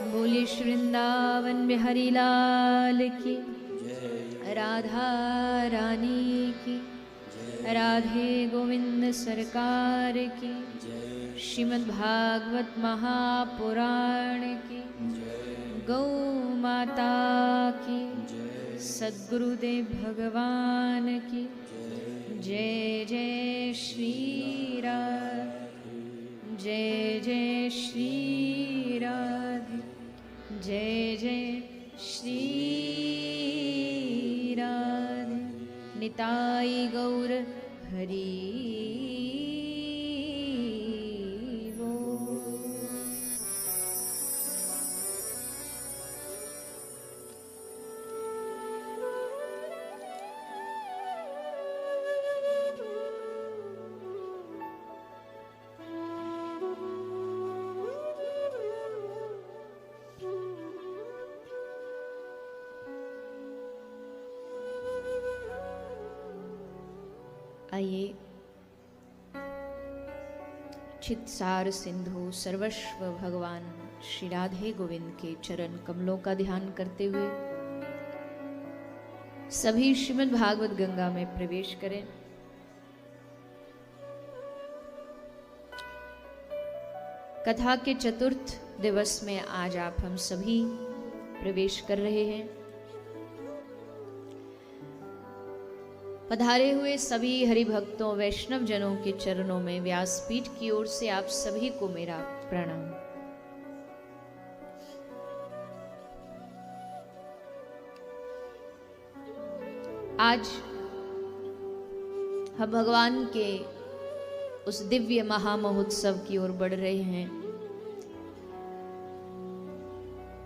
बोलिए श्री वृंदावन बिहारी लाल की, राधा रानी की, राधे गोविंद सरकार की, श्रीमद् भागवत महापुराण की, गौ माता की, सद्गुरुदेव भगवान की जय। जय श्री राधे, जय जय श्री राधे, जय जय श्री राधे। निताई गौर हरि बोल। आइए, चित्सार सिंधु सर्वस्व भगवान श्री राधे गोविंद के चरण कमलों का ध्यान करते हुए सभी श्रीमद् भागवत गंगा में प्रवेश करें। कथा के चतुर्थ दिवस में आज आप हम सभी प्रवेश कर रहे हैं। पधारे हुए सभी हरि भक्तों वैष्णव जनों के चरणों में व्यासपीठ की ओर से आप सभी को मेरा प्रणाम। आज हम भगवान के उस दिव्य महामहोत्सव की ओर बढ़ रहे हैं।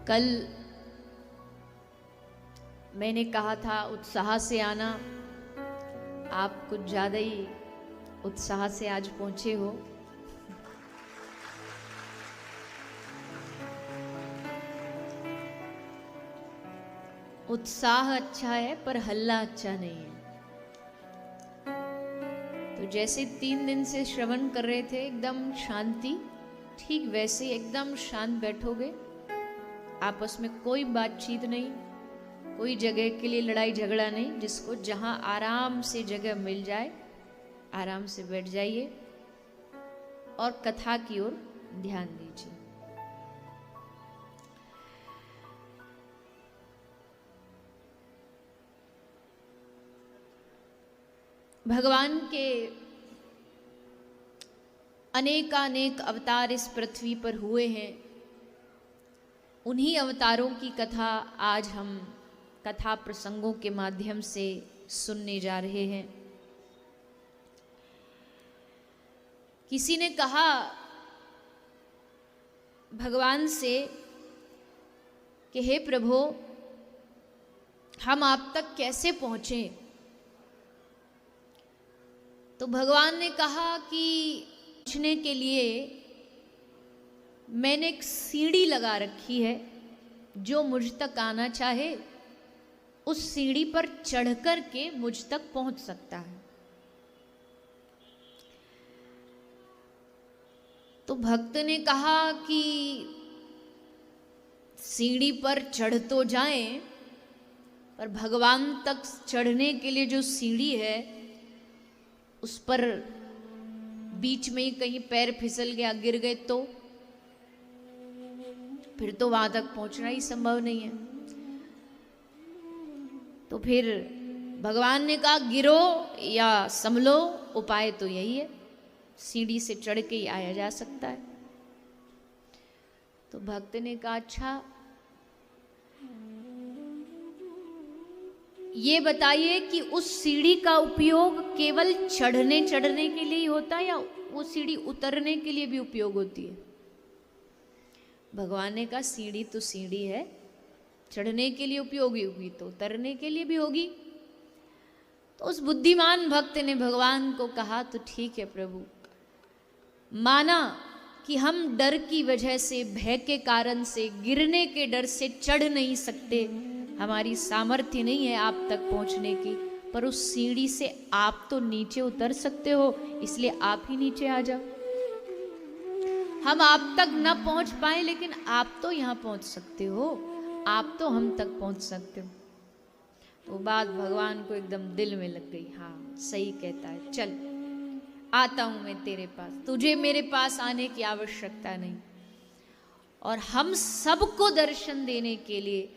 कल मैंने कहा था उत्साह से आना, आप कुछ ज्यादा ही उत्साह से आज पहुंचे हो। उत्साह अच्छा है पर हल्ला अच्छा नहीं है। तो जैसे 3 दिन से श्रवण कर रहे थे एकदम शांति, ठीक वैसे एकदम शांत बैठोगे। आपस में कोई बातचीत नहीं, कोई जगह के लिए लड़ाई झगड़ा नहीं। जिसको जहां आराम से जगह मिल जाए आराम से बैठ जाइए और कथा की ओर ध्यान दीजिए। भगवान के अनेकानेक अवतार इस पृथ्वी पर हुए हैं। उन्हीं अवतारों की कथा आज हम कथा प्रसंगों के माध्यम से सुनने जा रहे हैं। किसी ने कहा भगवान से कि हे प्रभु, हम आप तक कैसे पहुंचे? तो भगवान ने कहा कि पहुंचने के लिए मैंने एक सीढ़ी लगा रखी है। जो मुझ तक आना चाहे उस सीढ़ी पर चढ़कर के मुझ तक पहुंच सकता है। तो भक्त ने कहा कि सीढ़ी पर चढ़ तो जाएं, पर भगवान तक चढ़ने के लिए जो सीढ़ी है उस पर बीच में ही कहीं पैर फिसल गया, गिर गए तो फिर तो वहां तक पहुंचना ही संभव नहीं है। तो फिर भगवान ने कहा गिरो या संभलो, उपाय तो यही है, सीढ़ी से चढ़ के ही आया जा सकता है। तो भक्त ने कहा अच्छा ये बताइए कि उस सीढ़ी का उपयोग केवल चढ़ने के लिए ही होता है या वो सीढ़ी उतरने के लिए भी उपयोग होती है? भगवान ने कहा सीढ़ी तो सीढ़ी है, चढ़ने के लिए उपयोगी होगी तो उतरने के लिए भी होगी। तो उस बुद्धिमान भक्त ने भगवान को कहा तो ठीक है प्रभु, माना कि हम डर की वजह से, भय के कारण से, गिरने के डर से चढ़ नहीं सकते, हमारी सामर्थ्य नहीं है आप तक पहुंचने की, पर उस सीढ़ी से आप तो नीचे उतर सकते हो, इसलिए आप ही नीचे आ जाओ। हम आप तक न पहुंच पाए, लेकिन आप तो यहाँ पहुंच सकते हो, आप तो हम तक पहुंच सकते हो। तो बात भगवान को एकदम दिल में लग गई। हाँ सही कहता है, चल आता हूं मैं तेरे पास, तुझे मेरे पास आने की आवश्यकता नहीं। और हम सबको दर्शन देने के लिए,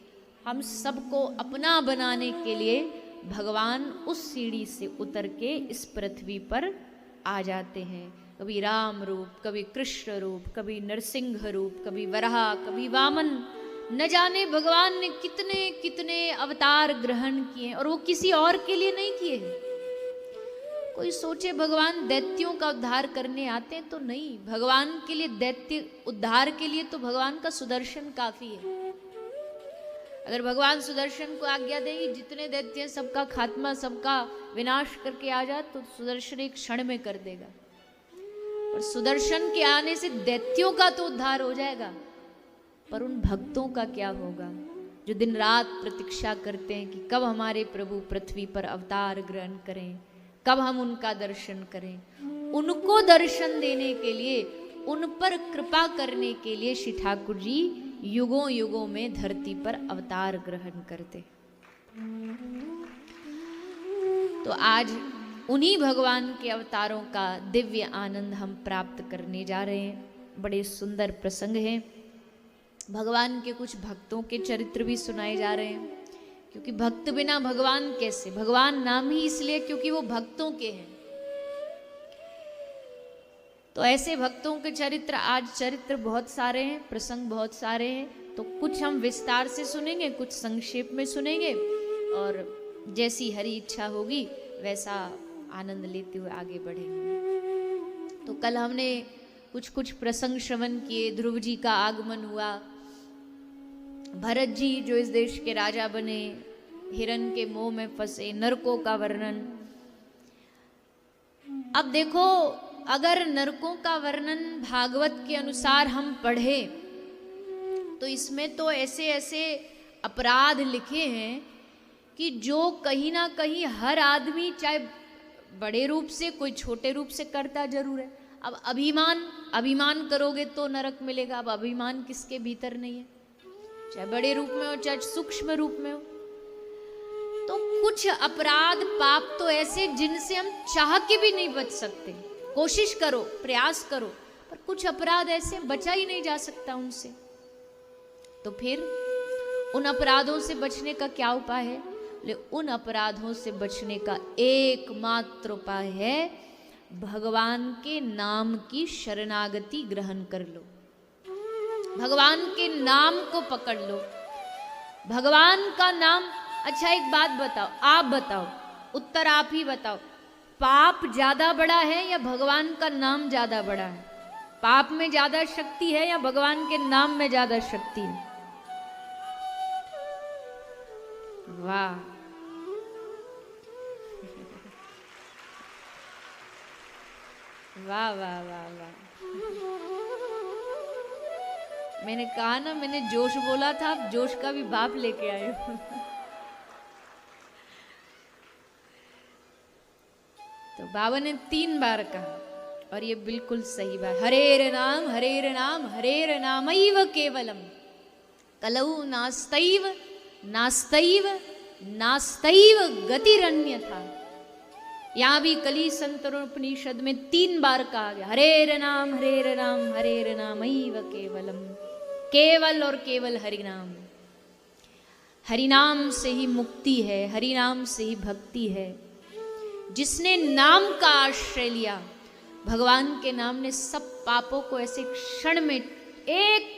हम सबको अपना बनाने के लिए भगवान उस सीढ़ी से उतर के इस पृथ्वी पर आ जाते हैं। कभी राम रूप, कभी कृष्ण रूप, कभी नरसिंह रूप, कभी वराह, कभी वामन, न जाने भगवान ने कितने कितने अवतार ग्रहण किए, और वो किसी और के लिए नहीं किए हैं। कोई सोचे भगवान दैत्यों का उद्धार करने आते हैं, तो नहीं, भगवान के लिए दैत्य उद्धार के लिए तो भगवान का सुदर्शन काफी है। अगर भगवान सुदर्शन को आज्ञा देगी जितने दैत्य हैं सबका खात्मा, सबका विनाश करके आ जा, तो सुदर्शन एक क्षण में कर देगा। और सुदर्शन के आने से दैत्यों का तो उद्धार हो जाएगा, पर उन भक्तों का क्या होगा जो दिन रात प्रतीक्षा करते हैं कि कब हमारे प्रभु पृथ्वी पर अवतार ग्रहण करें, कब हम उनका दर्शन करें। उनको दर्शन देने के लिए, उन पर कृपा करने के लिए श्री ठाकुर जी युगों युगों में धरती पर अवतार ग्रहण करते। तो आज उन्हीं भगवान के अवतारों का दिव्य आनंद हम प्राप्त करने जा रहे हैं। बड़े सुंदर प्रसंग हैं। भगवान के कुछ भक्तों के चरित्र भी सुनाए जा रहे हैं, क्योंकि भक्त बिना भगवान कैसे। भगवान नाम ही इसलिए क्योंकि वो भक्तों के हैं। तो ऐसे भक्तों के चरित्र, आज चरित्र बहुत सारे हैं, प्रसंग बहुत सारे हैं, तो कुछ हम विस्तार से सुनेंगे, कुछ संक्षेप में सुनेंगे, और जैसी हरि इच्छा होगी वैसा आनंद लेते हुए आगे बढ़ेंगे। तो कल हमने कुछ कुछ प्रसंग श्रवण किए। ध्रुव जी का आगमन हुआ, भरत जी जो इस देश के राजा बने, हिरण के मोह में फंसे, नरकों का वर्णन। अब देखो, अगर नरकों का वर्णन भागवत के अनुसार हम पढ़े तो इसमें तो ऐसे ऐसे अपराध लिखे हैं कि जो कहीं ना कहीं हर आदमी, चाहे बड़े रूप से, कोई छोटे रूप से करता जरूर है। अब अभिमान करोगे तो नरक मिलेगा। अब अभिमान किसके भीतर नहीं है, चाहे बड़े रूप में हो चाहे सूक्ष्म रूप में हो। तो कुछ अपराध पाप तो ऐसे जिनसे हम चाह के भी नहीं बच सकते। कोशिश करो, प्रयास करो, पर कुछ अपराध ऐसे बचा ही नहीं जा सकता उनसे। तो फिर उन अपराधों से बचने का क्या उपाय है? उन अपराधों से बचने का एकमात्र उपाय है भगवान के नाम की शरणागति ग्रहण कर लो, भगवान के नाम को पकड़ लो, भगवान का नाम। अच्छा एक बात बताओ, आप बताओ, उत्तर आप ही बताओ, पाप ज्यादा बड़ा है या भगवान का नाम ज्यादा बड़ा है? पाप में ज्यादा शक्ति है या भगवान के नाम में ज्यादा शक्ति है? वाह, वाह वाह वाह वाह। मैंने कहा ना, मैंने जोश बोला था, आप जोश का भी बाप लेके आए हो। तो बाबा ने 3 बार कहा, और ये बिल्कुल सही बात। हरेर नाम हरेर नाम हरेर नामैव केवलम कलौ नास्तैव नास्तैव नास्तैव गतिरन्यथा। यहाँ भी कली संतरोपनिषद में 3 बार कहा गया, हरेर नाम हरेर नामैव केवलम। केवल और केवल हरिनाम। हरिनाम से ही मुक्ति है, हरिनाम से ही भक्ति है। जिसने नाम का आश्रय लिया, भगवान के नाम ने सब पापों को ऐसे क्षण में, एक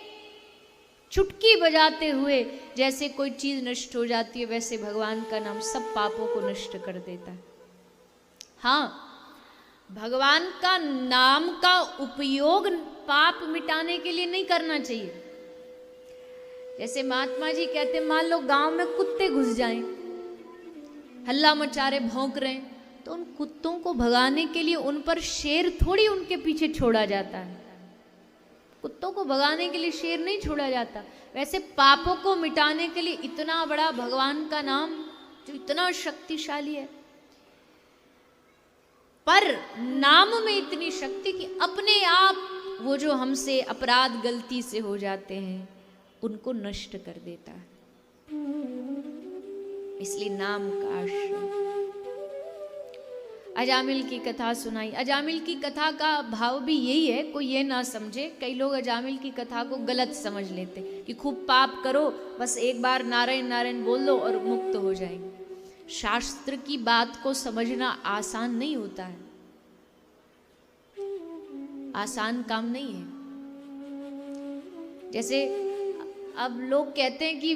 चुटकी बजाते हुए जैसे कोई चीज नष्ट हो जाती है, वैसे भगवान का नाम सब पापों को नष्ट कर देता है। हाँ, भगवान का नाम का उपयोग पाप मिटाने के लिए नहीं करना चाहिए। जैसे महात्मा जी कहते, मान लो गांव में कुत्ते घुस जाएं, हल्ला मचा रहे, भौंक रहे हैं, तो उन कुत्तों को भगाने के लिए उन पर शेर थोड़ी उनके पीछे छोड़ा जाता है। कुत्तों को भगाने के लिए शेर नहीं छोड़ा जाता। वैसे पापों को मिटाने के लिए इतना बड़ा भगवान का नाम जो इतना शक्तिशाली है, पर नाम में इतनी शक्ति कि अपने आप वो जो हमसे अपराध गलती से हो जाते हैं उनको नष्ट कर देता है। इसलिए नाम का आश्रय। अजामिल की कथा सुनाई। अजामिल की कथा का भाव भी यही है, कोई ये ना समझे, कई लोग अजामिल की कथा को गलत समझ लेते कि खूब पाप करो, बस एक बार नारायण नारायण बोल दो और मुक्त हो जाएंगे। शास्त्र की बात को समझना आसान नहीं होता है, आसान काम नहीं है। जैसे अब लोग कहते हैं कि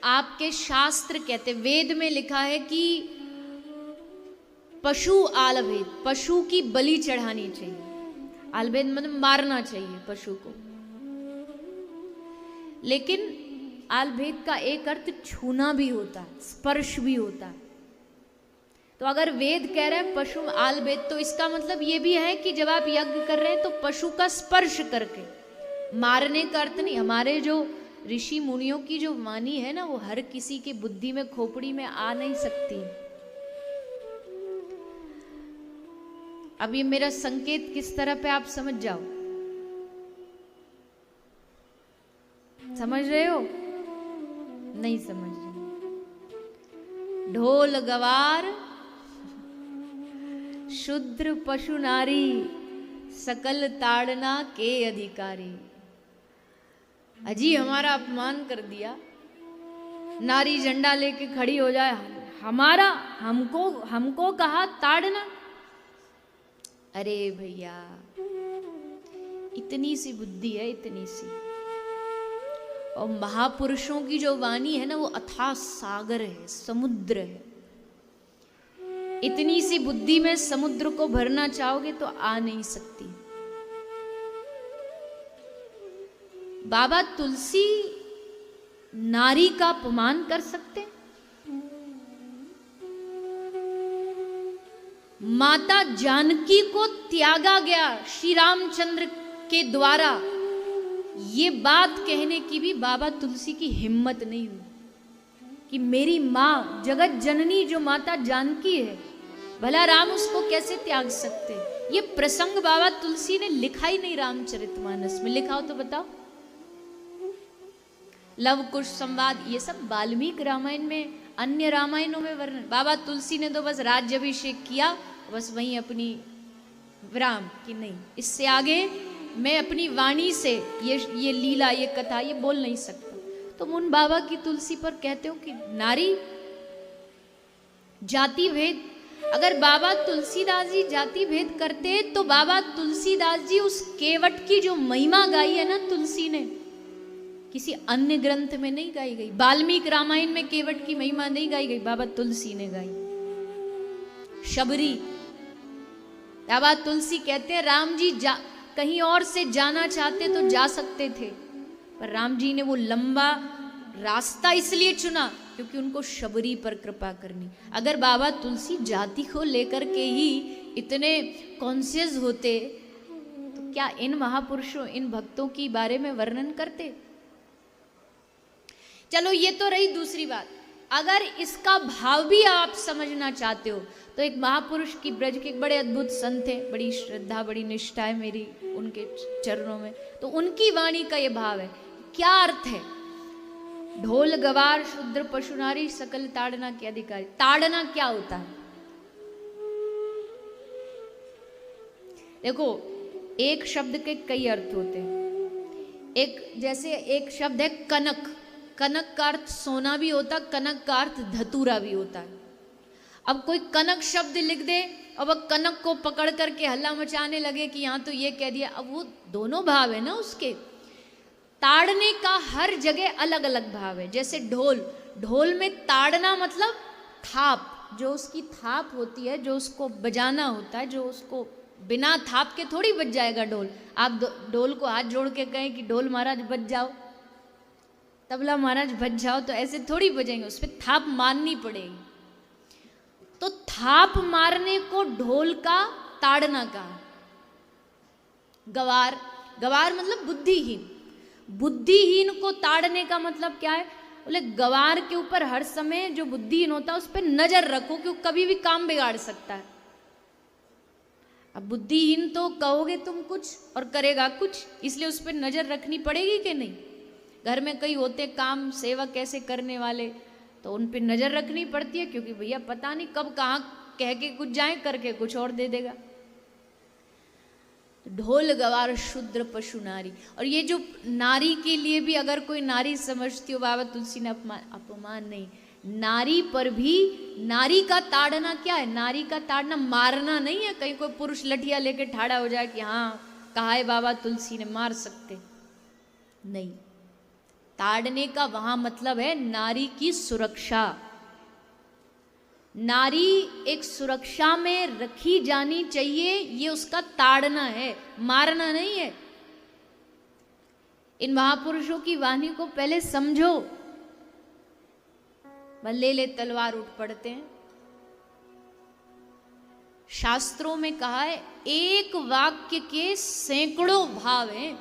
आपके शास्त्र कहते, वेद में लिखा है कि पशु आलभेद, पशु की बलि चढ़ानी चाहिए। आलभेद मतलब मारना चाहिए पशु को, लेकिन आलभेद का एक अर्थ छूना भी होता है, स्पर्श भी होता है। तो अगर वेद कह रहे हैं पशु आलभेद, तो इसका मतलब ये भी है कि जब आप यज्ञ कर रहे हैं तो पशु का स्पर्श करके, मारने का अर्थ नहीं। हमारे जो ऋषि मुनियों की जो वाणी है ना, वो हर किसी की बुद्धि में, खोपड़ी में आ नहीं सकती। अब ये मेरा संकेत किस तरह पे आप समझ जाओ, समझ रहे हो? नहीं समझ रहे। ढोल गवार शूद्र पशु नारी, सकल ताड़ना के अधिकारी। अजी हमारा अपमान कर दिया, नारी झंडा लेके खड़ी हो जाए, हमारा हमको कहा ताड़ना। अरे भैया, इतनी सी बुद्धि है, इतनी सी। और महापुरुषों की जो वाणी है ना, वो अथाह सागर है, समुद्र है। इतनी सी बुद्धि में समुद्र को भरना चाहोगे तो आ नहीं सकती। बाबा तुलसी नारी का अपमान कर सकते? माता जानकी को त्यागा गया श्री रामचंद्र के द्वारा, ये बात कहने की भी बाबा तुलसी की हिम्मत नहीं हुई कि मेरी माँ जगत जननी जो माता जानकी है, भला राम उसको कैसे त्याग सकते। ये प्रसंग बाबा तुलसी ने लिखा ही नहीं रामचरितमानस में। लिखा हो तो बताओ। लव कुश संवाद ये सब वाल्मीकि रामायण में, अन्य रामायणों में वर्णन। बाबा तुलसी ने तो बस राज्याभिषेक किया, बस वहीं अपनी विराम की, नहीं इससे आगे मैं अपनी वाणी से ये लीला, ये कथा, ये बोल नहीं सकता। तुम उन बाबा की तुलसी पर कहते हो कि नारी जाति भेद। अगर बाबा तुलसीदास जी जाति भेद करते तो बाबा तुलसीदास जी उस केवट की जो महिमा गाई है ना तुलसी ने, किसी अन्य ग्रंथ में नहीं गाई गई। वाल्मीकि रामायण में केवट की महिमा नहीं गाई गई, बाबा तुलसी ने गाई। शबरी, बाबा तुलसी कहते हैं राम जी कहीं और से जाना चाहते तो जा सकते थे, पर राम जी ने वो लंबा रास्ता इसलिए चुना क्योंकि उनको शबरी पर कृपा करनी। अगर बाबा तुलसी जाति को लेकर के ही इतने कॉन्शियस होते तो क्या इन महापुरुषों, इन भक्तों की बारे में वर्णन करते? चलो ये तो रही दूसरी बात। अगर इसका भाव भी आप समझना चाहते हो तो एक महापुरुष की, ब्रज के एक बड़े अद्भुत संत थे, बड़ी श्रद्धा, बड़ी निष्ठा है मेरी उनके चरणों में, तो उनकी वाणी का ये भाव है। क्या अर्थ है? ढोल गवार शूद्र पशु नारी, सकल ताड़ना के अधिकारी। ताड़ना क्या होता है? देखो, एक शब्द के कई अर्थ होते हैं। जैसे एक शब्द है कनक। कनक का अर्थ सोना भी होता, कनक का अर्थ धतूरा भी होता है। अब कोई कनक शब्द लिख दे और वह कनक को पकड़ करके हल्ला मचाने लगे कि यहाँ तो ये कह दिया, अब वो दोनों भाव है ना उसके। ताड़ने का हर जगह अलग अलग भाव है। जैसे ढोल, ढोल में ताड़ना मतलब थाप, जो उसकी थाप होती है, जो उसको बजाना होता है, जो उसको बिना थाप के थोड़ी बज जाएगा ढोल। आप ढोल को हाथ जोड़ के कहें कि ढोल महाराज बज जाओ, तबला महाराज बज जाओ, तो ऐसे थोड़ी बजेंगे, उस पर थाप मारनी पड़ेगी। तो थाप मारने को ढोल का ताड़ना कहा। गवार, गवार मतलब बुद्धिहीन। बुद्धिहीन को ताड़ने का मतलब क्या है? बोले गवार के ऊपर हर समय जो बुद्धिहीन होता है उस पर नजर रखो, क्योंकि कभी भी काम बिगाड़ सकता है। अब बुद्धिहीन तो कहोगे तुम कुछ और करेगा कुछ, इसलिए उस पर नजर रखनी पड़ेगी कि नहीं। घर में कई होते काम सेवा कैसे करने वाले, तो उन पे नजर रखनी पड़ती है, क्योंकि भैया पता नहीं कब कहाँ कह के कुछ जाए, करके कुछ और दे देगा। ढोल गवार शूद्र पशु नारी, और ये जो नारी के लिए भी अगर कोई नारी समझती हो, बाबा तुलसी ने अपमान नहीं, नारी पर भी नारी का ताड़ना क्या है? नारी का ताड़ना मारना नहीं है, कहीं कोई पुरुष लठिया लेके ठाड़ा हो जाए कि हाँ कहा है बाबा तुलसी ने मार सकते, नहीं। ताड़ने का वहां मतलब है नारी की सुरक्षा। नारी एक सुरक्षा में रखी जानी चाहिए, ये उसका ताड़ना है, मारना नहीं है। इन महापुरुषों की वाणी को पहले समझो। बल्ले ले तलवार उठ पड़ते हैं। शास्त्रों में कहा है एक वाक्य के सैकड़ों भाव हैं,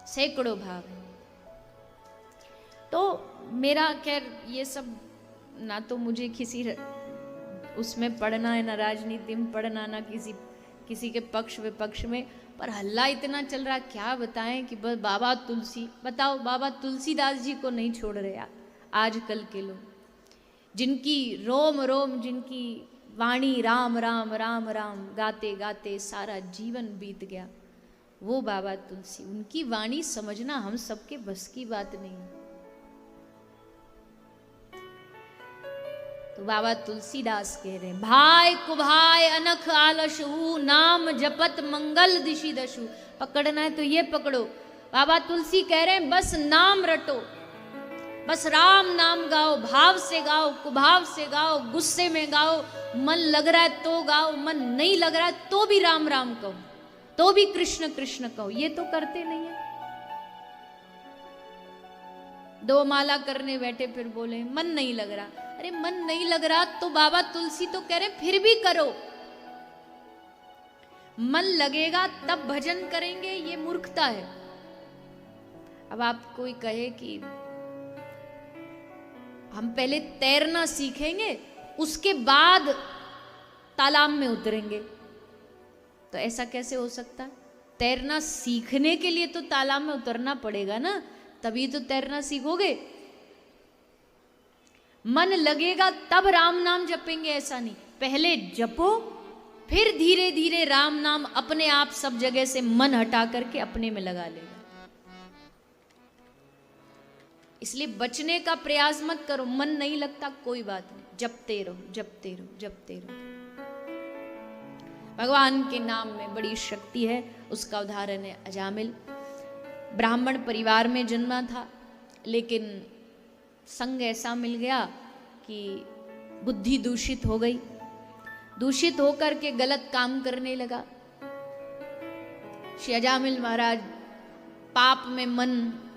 सैकड़ों भाव हैं। तो मेरा खैर ये सब ना तो मुझे किसी उसमें पढ़ना है, ना राजनीति में पढ़ना, ना किसी के पक्ष विपक्ष में, पर हल्ला इतना चल रहा, क्या बताएं कि बस बाबा तुलसी, बताओ बाबा तुलसीदास जी को नहीं छोड़ रहे आजकल के लोग, जिनकी रोम रोम, जिनकी वाणी राम राम राम राम गाते गाते सारा जीवन बीत गया, वो बाबा तुलसी, उनकी वाणी समझना हम सबके बस की बात नहीं है। तो बाबा तुलसीदास कह रहे हैं, भाई कुभाय अनख आलसहु, नाम जपत मंगल दिशि दशु। पकड़ना है तो ये पकड़ो। बाबा तुलसी कह रहे हैं बस नाम रटो, बस राम नाम गाओ, भाव से गाओ, कुभाव से गाओ, गुस्से में गाओ, मन लग रहा है तो गाओ, मन नहीं लग रहा है तो भी राम राम कहो, तो भी कृष्ण कृष्ण कहो। ये तो करते नहीं है। दो माला करने बैठे फिर बोले मन नहीं लग रहा। अरे मन नहीं लग रहा तो बाबा तुलसी तो कह रहे फिर भी करो, मन लगेगा तब भजन करेंगे, ये मूर्खता है। अब आप कोई कहे कि हम पहले तैरना सीखेंगे उसके बाद तालाब में उतरेंगे, तो ऐसा कैसे हो सकता? तैरना सीखने के लिए तो तालाब में उतरना पड़ेगा ना, तभी तो तैरना सीखोगे। मन लगेगा तब राम नाम जपेंगे, ऐसा नहीं। पहले जपो, फिर धीरे धीरे राम नाम अपने आप सब जगह से मन हटा करके अपने में लगा लेगा। इसलिए बचने का प्रयास मत करो। मन नहीं लगता कोई बात नहीं, जपते रहो जपते रहो जपते रहो। भगवान के नाम में बड़ी शक्ति है। उसका उदाहरण है अजामिल। ब्राह्मण परिवार में जन्मा था, लेकिन संग ऐसा मिल गया कि बुद्धि दूषित हो गई। दूषित होकर के गलत काम करने लगा। श्री अजामिल महाराज पाप में मन,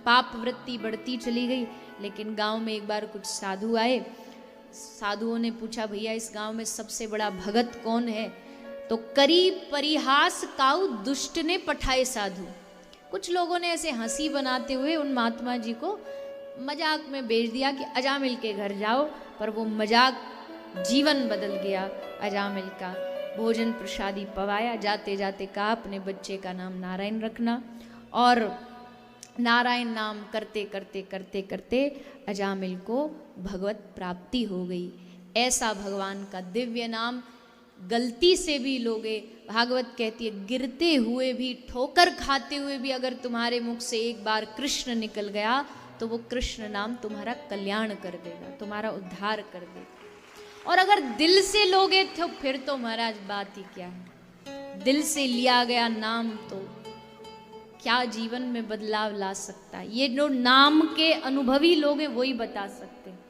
पाप वृत्ति बढ़ती चली गई। लेकिन गांव में एक बार कुछ साधु आए। साधुओं ने पूछा, भैया इस गांव में सबसे बड़ा भगत कौन है? तो करी परिहास काऊ दुष्ट ने पठाए साधु। कुछ लोगों ने ऐसे हंसी बनाते हुए उन महात्मा जी को मजाक में भेज दिया कि अजामिल के घर जाओ, पर वो मजाक जीवन बदल गया अजामिल का। भोजन प्रसादी पवाया, जाते जाते कहा अपने बच्चे का नाम नारायण रखना। और नारायण नाम करते करते करते करते अजामिल को भगवत प्राप्ति हो गई। ऐसा भगवान का दिव्य नाम गलती से भी लोगे, भागवत कहती है गिरते हुए भी, ठोकर खाते हुए भी अगर तुम्हारे मुख से एक बार कृष्ण निकल गया तो वो कृष्ण नाम तुम्हारा कल्याण कर देगा, तुम्हारा उद्धार कर देगा। और अगर दिल से लोगे तो फिर तो महाराज बात ही क्या है। दिल से लिया गया नाम तो क्या जीवन में बदलाव ला सकता है, ये जो नाम के अनुभवी लोग हैं वही बता सकते हैं।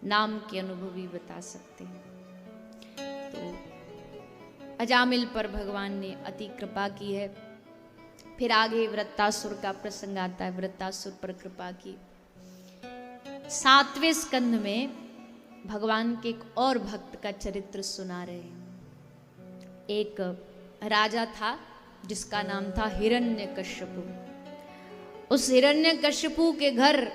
नाम के अनुभवी बता सकते हैं। तो अजामिल पर भगवान ने अति कृपा की है। फिर आगे वृत्तासुर का प्रसंग आता है। वृत्तासुर पर कृपा की। 7वें स्कंध में भगवान के एक और भक्त का चरित्र सुना रहे हैं। एक राजा था जिसका नाम था हिरण्यकश्यपु। उस हिरण्यकश्यपु के घर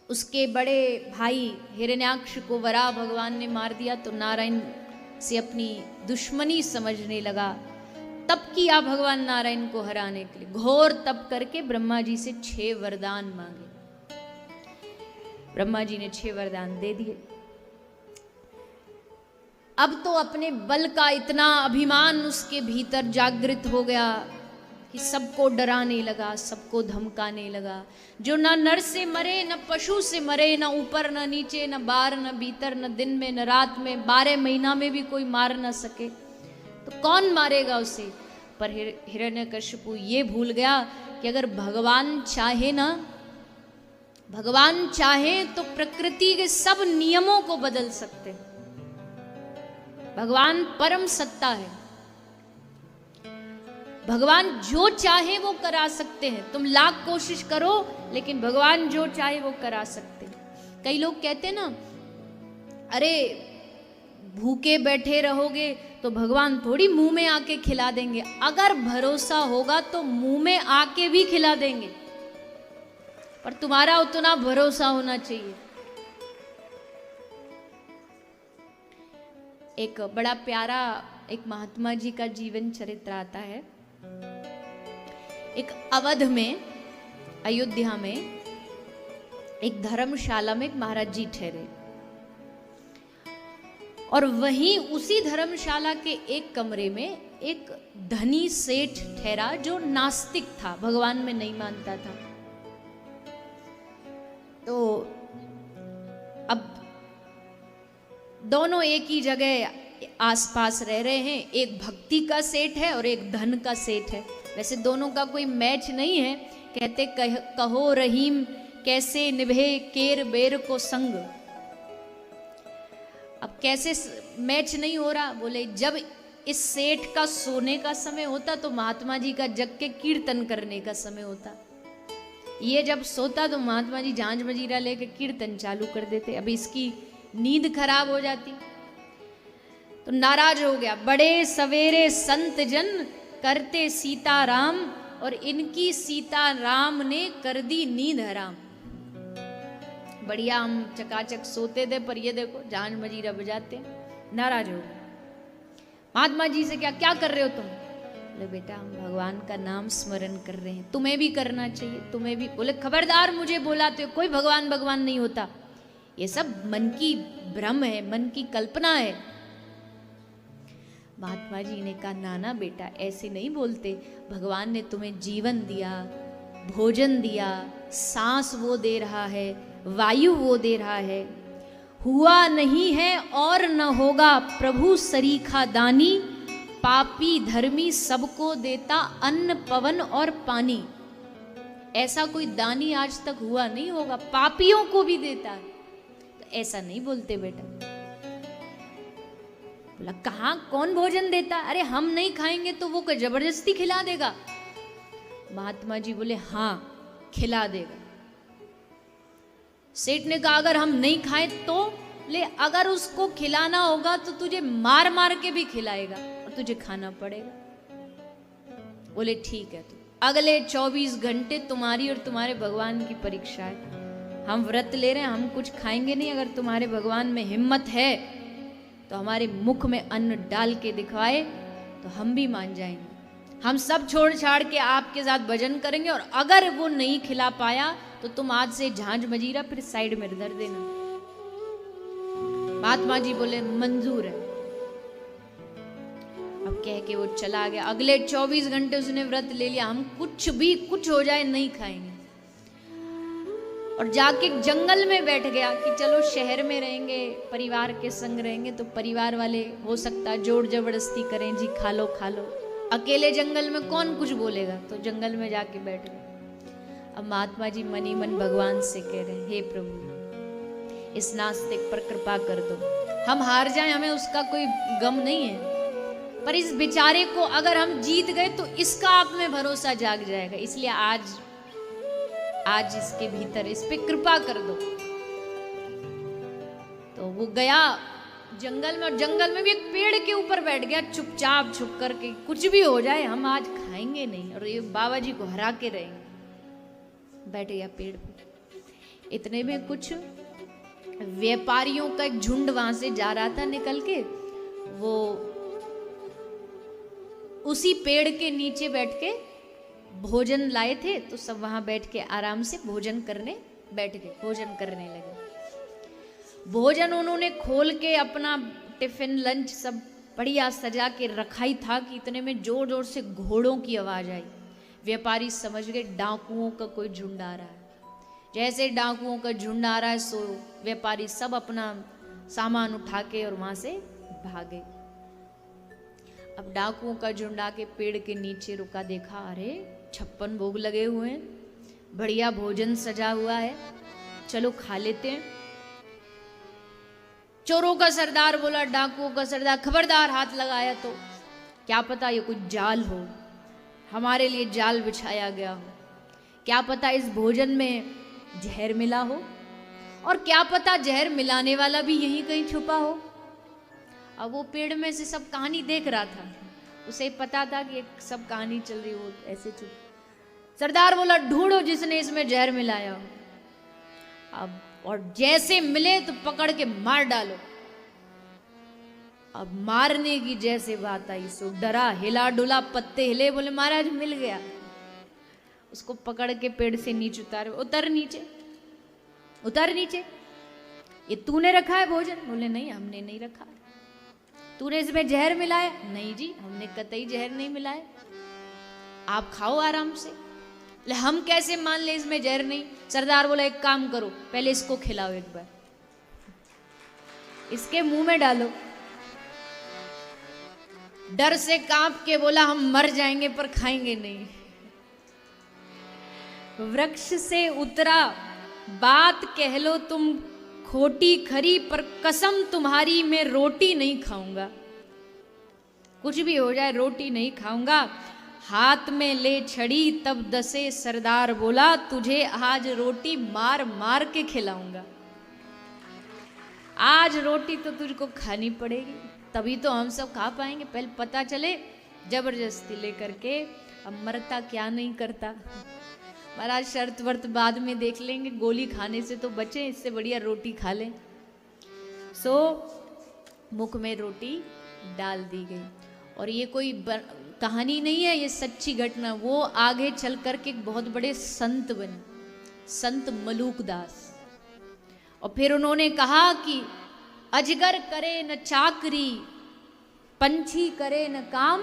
उसके बड़े भाई हिरण्याक्ष को वराह भगवान ने मार दिया तो नारायण से अपनी दुश्मनी समझने लगा। तप किया भगवान नारायण को हराने के लिए, घोर तप करके ब्रह्मा जी से 6 वरदान मांगे। ब्रह्मा जी ने 6 वरदान दे दिए। अब तो अपने बल का इतना अभिमान उसके भीतर जागृत हो गया कि सबको डराने लगा, सबको धमकाने लगा। जो न नर से मरे, न पशु से मरे, न ऊपर न नीचे, न बाहर न भीतर, न दिन में न रात में, 12 महीना में भी कोई मार न सके तो कौन मारेगा उसे। पर हिरण्यकशिपु ये भूल गया कि अगर भगवान चाहे ना, भगवान चाहे तो प्रकृति के सब नियमों को बदल सकते। भगवान परम सत्ता है, भगवान जो चाहे वो करा सकते हैं। तुम लाख कोशिश करो लेकिन भगवान जो चाहे वो करा सकते हैं। कई लोग कहते ना, अरे भूखे बैठे रहोगे तो भगवान थोड़ी मुंह में आके खिला देंगे। अगर भरोसा होगा तो मुंह में आके भी खिला देंगे, पर तुम्हारा उतना भरोसा होना चाहिए। एक बड़ा प्यारा एक महात्मा जी का जीवन चरित्र आता है। एक अवध में, अयोध्या में एक धर्मशाला में एक महाराज जी ठहरे और वहीं उसी धर्मशाला के एक कमरे में एक धनी सेठ ठहरा जो नास्तिक था, भगवान में नहीं मानता था। तो अब दोनों एक ही जगह आसपास रह रहे हैं। एक भक्ति का सेठ है और एक धन का सेठ है। वैसे दोनों का कोई मैच नहीं है। कहते कहो रहीम कैसे निभे केर बेर को संग। अब कैसे मैच नहीं हो रहा? बोले जब इस सेठ का सोने का समय होता तो महात्मा जी का जग के कीर्तन करने का समय होता। ये जब सोता तो महात्मा जी झांझ मजीरा लेके कीर्तन चालू कर देते। अब इसकी नींद खराब हो जाती तो नाराज हो गया। बड़े सवेरे संत जन करते सीताराम और इनकी सीताराम ने कर दी नींद हराम। बढ़िया हम चकाचक सोते थे पर ये देखो झांझ मजीरा बजाते। नाराज हो गए। महात्मा जी से क्या क्या कर रहे हो तुम? बोले बेटा हम भगवान का नाम स्मरण कर रहे हैं, तुम्हें भी करना चाहिए, तुम्हें भी। बोले खबरदार मुझे बुलाते हो, कोई भगवान भगवान नहीं होता, ये सब मन की भ्रम है, मन की कल्पना है। महात्मा जी ने कहा नाना बेटा ऐसे नहीं बोलते। भगवान ने तुम्हें जीवन दिया, भोजन दिया, सांस वो दे रहा है, वायु वो दे रहा है। हुआ नहीं है और न होगा प्रभु सरीखा दानी। पापी धर्मी सबको देता अन्न पवन और पानी। ऐसा कोई दानी आज तक हुआ नहीं होगा, पापियों को भी देता है। तो ऐसा नहीं बोलते बेटा। बोला कहाँ कौन भोजन देता? अरे हम नहीं खाएंगे तो वो जबरदस्ती खिला देगा। महात्मा जी बोले हाँ खिला देगा। सेठ ने कहा अगर हम नहीं खाए तो? ले अगर उसको खिलाना होगा तो तुझे मार मार के भी खिलाएगा और तुझे खाना पड़ेगा। बोले ठीक है। तो अगले 24 घंटे तुम्हारी और तुम्हारे भगवान की परीक्षा है। हम व्रत ले रहे हैं, हम कुछ खाएंगे नहीं। अगर तुम्हारे भगवान में हिम्मत है तो हमारे मुख में अन्न डाल के दिखाए तो हम भी मान जाएंगे। हम सब छोड़ छाड़ के आपके साथ भजन करेंगे और अगर वो नहीं खिला पाया तो तुम आज से झांझ मजीरा फिर साइड में धर देना। महात्मा जी बोले मंजूर है। अब कह के वो चला गया। अगले 24 घंटे उसने व्रत ले लिया, हम कुछ भी कुछ हो जाए नहीं खाएंगे। और जाके जंगल में बैठ गया कि चलो शहर में रहेंगे, परिवार के संग रहेंगे तो परिवार वाले हो सकता है जोर जबरदस्ती करें, जी खा लो खा लो। अकेले जंगल में कौन कुछ बोलेगा, तो जंगल में जाके बैठ गए। अब महात्मा जी मनी मन भगवान से कह रहे हैं हे प्रभु इस नास्तिक पर कृपा कर दो। हम हार जाएं हमें उसका कोई गम नहीं है, पर इस बेचारे को अगर हम जीत गए तो इसका आप में भरोसा जाग जाएगा। इसलिए आज इसके भीतर इस पे कृपा कर दो। तो वो गया जंगल में, और जंगल में भी एक पेड़ के ऊपर बैठ गया चुपचाप छुप करके। कुछ भी हो जाए हम आज खाएंगे नहीं और ये बाबा जी को हरा के रहेंगे। बैठ गया पेड़ पे। इतने में कुछ व्यापारियों का एक झुंड वहां से जा रहा था निकल के। वो उसी पेड़ के नीचे बैठ के भोजन लाए थे, तो सब वहां बैठ के आराम से भोजन करने बैठ गए, भोजन करने लगे। भोजन उन्होंने खोल के अपना टिफिन लंच सब बढ़िया सजा के रखा ही था कि इतने में जोर जोर से घोड़ों की आवाज आई। व्यापारी समझ गए डाकुओं का कोई झुंड आ रहा है। जैसे डाकुओं का झुंड आ रहा है, सो व्यापारी सब अपना सामान उठा के और वहां से भागे। अब डाकुओं का झुंड आके पेड़ के नीचे रुका, देखा अरे 56 भोग लगे हुए हैं, बढ़िया भोजन सजा हुआ है, चलो खा लेते हैं। चोरों का सरदार बोला, डाकुओं का सरदार, खबरदार हाथ लगाया तो क्या पता ये कुछ जाल हो, हमारे लिए जाल बिछाया गया हो, क्या पता इस भोजन में जहर मिला हो, और क्या पता जहर मिलाने वाला भी यहीं कहीं छुपा हो। अब वो पेड़ में से सब कहानी देख रहा था, उसे पता था कि एक सब कहानी चल रही हो, ऐसे चुप। सरदार बोला, ढूंढो जिसने इसमें जहर मिलाया हो। अब और जैसे मिले तो पकड़ के मार डालो। अब मारने की जैसे बात आई, सो डरा, हिला डुला, पत्ते हिले, बोले महाराज मिल गया। उसको पकड़ के पेड़ से नीचे उतारे, उतर नीचे, उतर नीचे, ये तूने रखा है भोजन? बोले नहीं, हमने नहीं रखा। तूने इसमें जहर मिलाया? नहीं जी, हमने कतई जहर नहीं मिलाया, आप खाओ आराम से। हम कैसे मान ले इसमें जहर नहीं? सरदार बोला, एक काम करो, पहले इसको खिलाओ, एक बार इसके मुंह में डालो। डर से कांप के बोला, हम मर जाएंगे पर खाएंगे नहीं। वृक्ष से उतरा, बात कह लो तुम खोटी खरी, पर कसम तुम्हारी मैं रोटी नहीं खाऊंगा, कुछ भी हो जाए रोटी नहीं खाऊंगा। हाथ में ले छड़ी, तब दसे सरदार बोला, तुझे आज रोटी मार मार के खिलाऊंगा। आज रोटी तो तुझको खानी पड़ेगी, तभी तो हम सब खा पाएंगे, पहले पता चले। जबरदस्ती लेकर के, अब मरता क्या नहीं करता। महाराज शर्त वर्त बाद में देख लेंगे, गोली खाने से तो बचे, इससे बढ़िया रोटी खा लें। सो मुख में रोटी डाल दी गई। और ये कोई कहानी नहीं है, ये सच्ची घटना। वो आगे चल कर के बहुत बड़े संत बने, संत मलूकदास। और फिर उन्होंने कहा कि अजगर करे न चाकरी, पंछी करे न काम,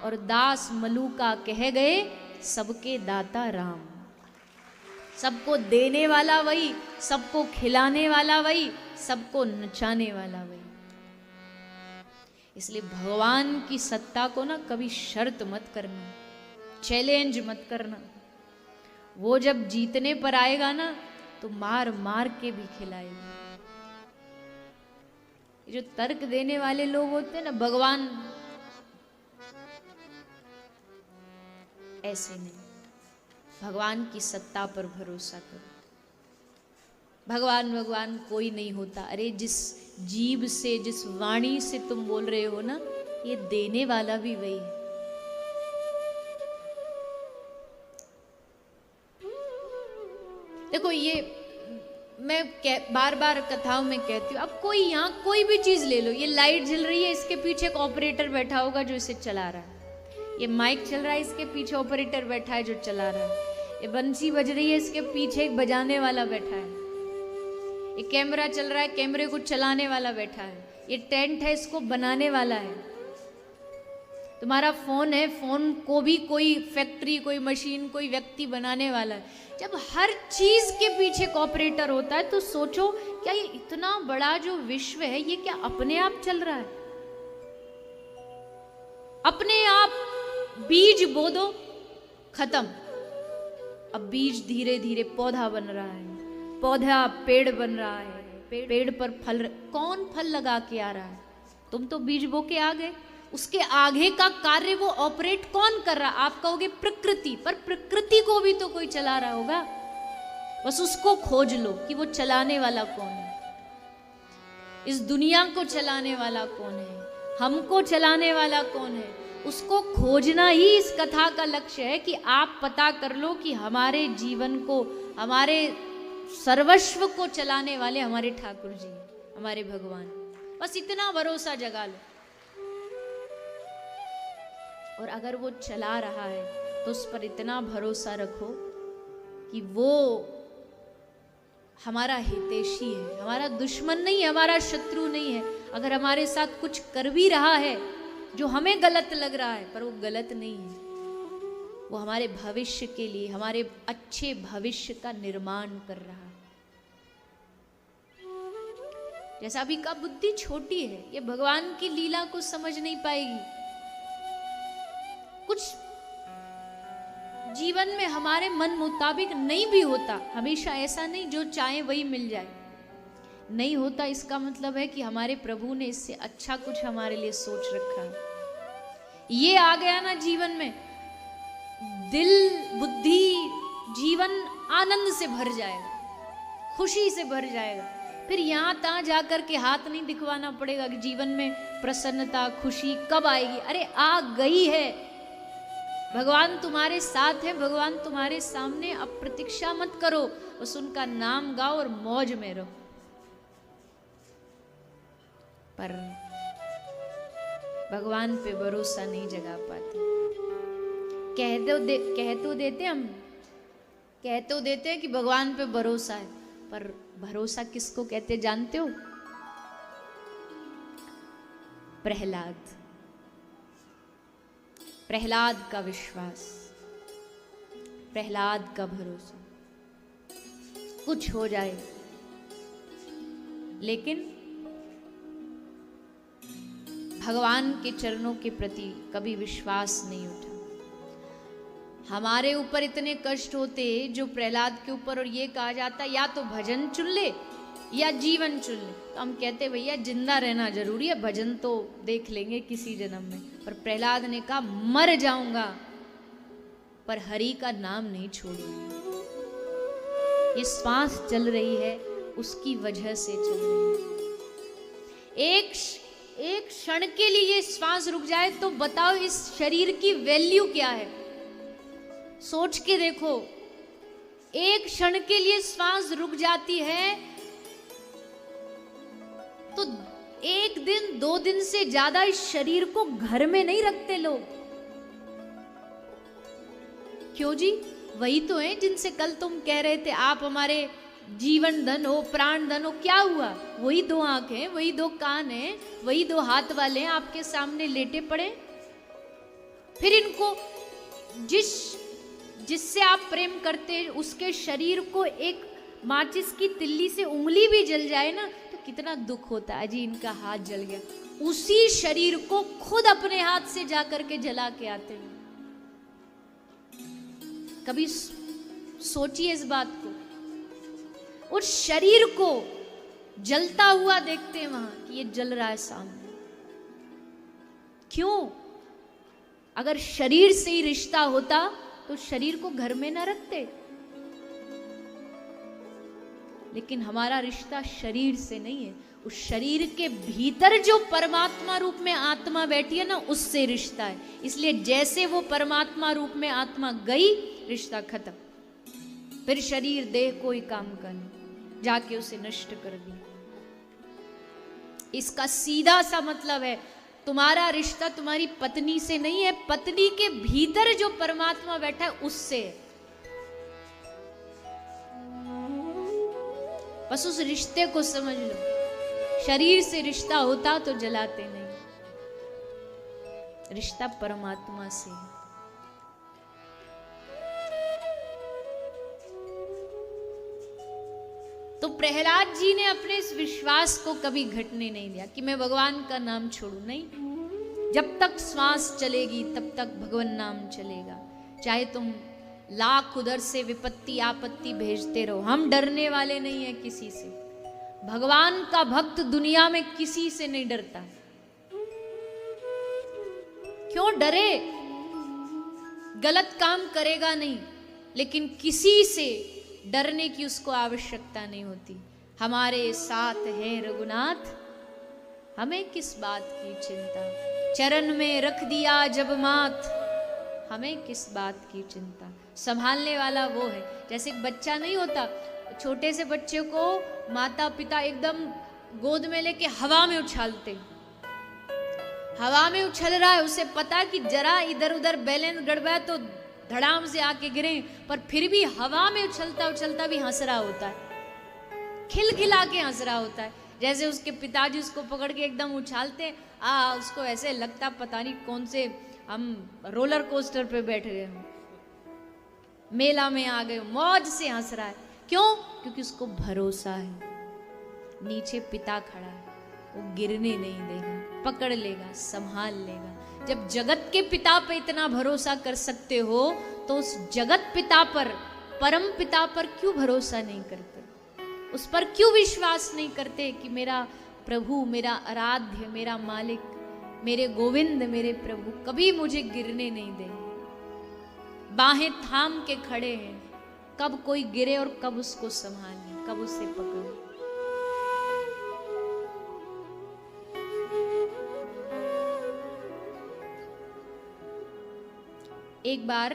और दास मलूका कह गए, सबके दाता राम। सबको देने वाला वही, सबको खिलाने वाला वही, सबको नचाने वाला वही। इसलिए भगवान की सत्ता को ना कभी शर्त मत करना, चैलेंज मत करना। वो जब जीतने पर आएगा ना, तो मार मार के भी खिलाएगा। जो तर्क देने वाले लोग होते हैं ना, भगवान ऐसे नहीं। भगवान की सत्ता पर भरोसा करो। भगवान भगवान कोई नहीं होता। अरे जिस जीभ से, जिस वाणी से तुम बोल रहे हो ना, ये देने वाला भी वही है। देखो, ये मैं बार बार कथाओं में कहती हूँ, अब कोई यहाँ कोई भी चीज ले लो, ये लाइट जल रही है, इसके पीछे एक ऑपरेटर बैठा होगा जो इसे चला रहा है। ये माइक चल रहा है, इसके पीछे ऑपरेटर बैठा है जो चला रहा है। ये बंसी बज रही है, इसके पीछे एक बजाने वाला बैठा है। ये कैमरा चल रहा है, कैमरे को चलाने वाला बैठा है। ये टेंट है, इसको बनाने वाला है। तुम्हारा फोन है, फोन को भी कोई फैक्ट्री, कोई मशीन, कोई व्यक्ति बनाने वाला है। जब हर चीज के पीछे एक ऑपरेटर होता है, तो सोचो क्या ये इतना बड़ा जो विश्व है, ये क्या अपने आप चल रहा है? अपने आप बीज बो दो, खत्म। अब बीज धीरे धीरे पौधा बन रहा है, पौधा पेड़ बन रहा है, पेड़ पर फल। कौन फल लगा के आ रहा है? तुम तो बीज बो के आ गए। उसके आगे का कार्य वो ऑपरेट कौन कर रहा? आप कहोगे प्रकृति, पर प्रकृति को भी तो कोई चला रहा होगा। बस उसको खोज लो कि वो चलाने वाला कौन है। इस दुनिया को चलाने वाला कौन है, हमको चलाने वाला कौन है, उसको खोजना ही इस कथा का लक्ष्य है। कि आप पता कर लो कि हमारे जीवन को, हमारे सर्वस्व को चलाने वाले हमारे ठाकुर जी, हमारे भगवान। बस इतना भरोसा जगा लो। और अगर वो चला रहा है तो उस पर इतना भरोसा रखो कि वो हमारा हितैषी है, हमारा दुश्मन नहीं है, हमारा शत्रु नहीं है। अगर हमारे साथ कुछ कर भी रहा है जो हमें गलत लग रहा है, पर वो गलत नहीं है, वो हमारे भविष्य के लिए, हमारे अच्छे भविष्य का निर्माण कर रहा है। जैसा अभी का बुद्धि छोटी है, ये भगवान की लीला को समझ नहीं पाएगी। कुछ जीवन में हमारे मन मुताबिक नहीं भी होता, हमेशा ऐसा नहीं जो चाहे वही मिल जाए, नहीं होता। इसका मतलब है कि हमारे प्रभु ने इससे अच्छा कुछ हमारे लिए सोच रखा है। ये आ गया ना जीवन में, दिल बुद्धि जीवन आनंद से भर जाएगा, खुशी से भर जाएगा। फिर यहाँ तहाँ जाकर के हाथ नहीं दिखवाना पड़ेगा कि जीवन में प्रसन्नता खुशी कब आएगी। अरे आ गई है, भगवान तुम्हारे साथ है, भगवान तुम्हारे सामने। अब प्रतीक्षा मत करो, बस उनका नाम गाओ और मौज में रहो। पर भगवान पे भरोसा नहीं जगा पाते। कह तो देते हैं कि भगवान पे भरोसा है, पर भरोसा किसको कहते जानते हो? प्रहलाद का विश्वास, प्रहलाद का भरोसा। कुछ हो जाए लेकिन भगवान के चरणों के प्रति कभी विश्वास नहीं उठा। हमारे ऊपर इतने कष्ट होते जो प्रहलाद के ऊपर, और ये कहा जाता या तो भजन चुन ले या जीवन चुन ले, तो हम कहते भैया जिंदा रहना जरूरी है, भजन तो देख लेंगे किसी जन्म में। पर प्रहलाद ने कहा मर जाऊंगा पर हरि का नाम नहीं छोड़ूंगा। ये श्वास चल रही है उसकी वजह से चल रही है। एक क्षण के लिए ये श्वास रुक जाए तो बताओ इस शरीर की वैल्यू क्या है? सोच के देखो, एक क्षण के लिए श्वास रुक जाती है तो 1 दिन 2 दिन से ज्यादा इस शरीर को घर में नहीं रखते लोग। क्यों जी? वही तो है जिनसे कल तुम कह रहे थे आप हमारे जीवन धन हो, प्राण धन हो। क्या हुआ? वही 2 आंखें, वही 2 कान हैं, वही 2 हाथ वाले हैं, आपके सामने लेटे पड़े। फिर इनको जिससे आप प्रेम करते हैं उसके शरीर को एक माचिस की तिल्ली से उंगली भी जल जाए ना तो कितना दुख होता है। जी इनका हाथ जल गया, उसी शरीर को खुद अपने हाथ से जाकर के जला के आते हैं। कभी सोचिए इस बात को। उस शरीर को जलता हुआ देखते हैं वहां कि ये जल रहा है सामने। क्यों? अगर शरीर से ही रिश्ता होता तो शरीर को घर में ना रखते। लेकिन हमारा रिश्ता शरीर से नहीं है, उस शरीर के भीतर जो परमात्मा रूप में आत्मा बैठी है ना, उससे रिश्ता है। इसलिए जैसे वो परमात्मा रूप में आत्मा गई, रिश्ता खत्म। फिर शरीर देह कोई काम का नहीं, जाके उसे नष्ट कर दिया। इसका सीधा सा मतलब है तुम्हारा रिश्ता तुम्हारी पत्नी से नहीं है, पत्नी के भीतर जो परमात्मा बैठा है उससे है। बस उस रिश्ते को समझ लो। शरीर से रिश्ता होता तो जलाते नहीं, रिश्ता परमात्मा से है। तो प्रहलाद जी ने अपने इस विश्वास को कभी घटने नहीं दिया कि मैं भगवान का नाम छोड़ू। नहीं, जब तक श्वास चलेगी तब तक भगवान नाम चलेगा। चाहे तुम लाख उधर से विपत्ति आपत्ति भेजते रहो, हम डरने वाले नहीं है किसी से। भगवान का भक्त दुनिया में किसी से नहीं डरता। क्यों डरे? गलत काम करेगा नहीं, लेकिन किसी से डरने की उसको आवश्यकता नहीं होती। हमारे साथ है रघुनाथ, हमें किस बात की चिंता। चरण में रख दिया जब माथ, हमें किस बात की चिंता। संभालने वाला वो है। जैसे एक बच्चा नहीं होता, छोटे से बच्चे को माता पिता एकदम गोद में लेके हवा में उछालते, हवा में उछल रहा है, उसे पता कि जरा इधर उधर बैलेंस गड़बड़ा तो धड़ाम से आके गिरे, पर फिर भी हवा में उछलता उछलता भी हंस रहा होता है, खिलखिला के हंस रहा होता है। जैसे उसके पिताजी उसको पकड़ के एकदम उछालते, उसको ऐसे लगता पता नहीं कौन से हम रोलर कोस्टर पे बैठ गए हो, मेला में आ गए, मौज से हंस रहा है। क्यों? क्योंकि उसको भरोसा है नीचे पिता खड़ा है, वो गिरने नहीं देगा, पकड़ लेगा, संभाल लेगा। जब जगत के पिता पे इतना भरोसा कर सकते हो तो उस जगत पिता पर, परम पिता पर क्यों भरोसा नहीं करते? उस पर क्यों विश्वास नहीं करते कि मेरा प्रभु, मेरा आराध्य, मेरा मालिक, मेरे गोविंद, मेरे प्रभु कभी मुझे गिरने नहीं देंगे, बाहें थाम के खड़े हैं, कब कोई गिरे और कब उसको संभालें, कब उसे पकड़े। एक बार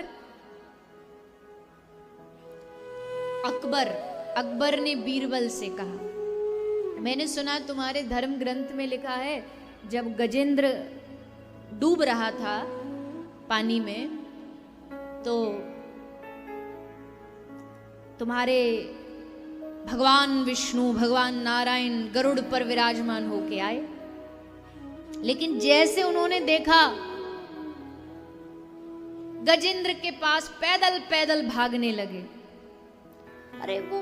अकबर ने बीरबल से कहा, मैंने सुना तुम्हारे धर्म ग्रंथ में लिखा है जब गजेंद्र डूब रहा था पानी में तो तुम्हारे भगवान विष्णु, भगवान नारायण गरुड़ पर विराजमान होके आए, लेकिन जैसे उन्होंने देखा गजेंद्र के पास पैदल पैदल भागने लगे। अरे वो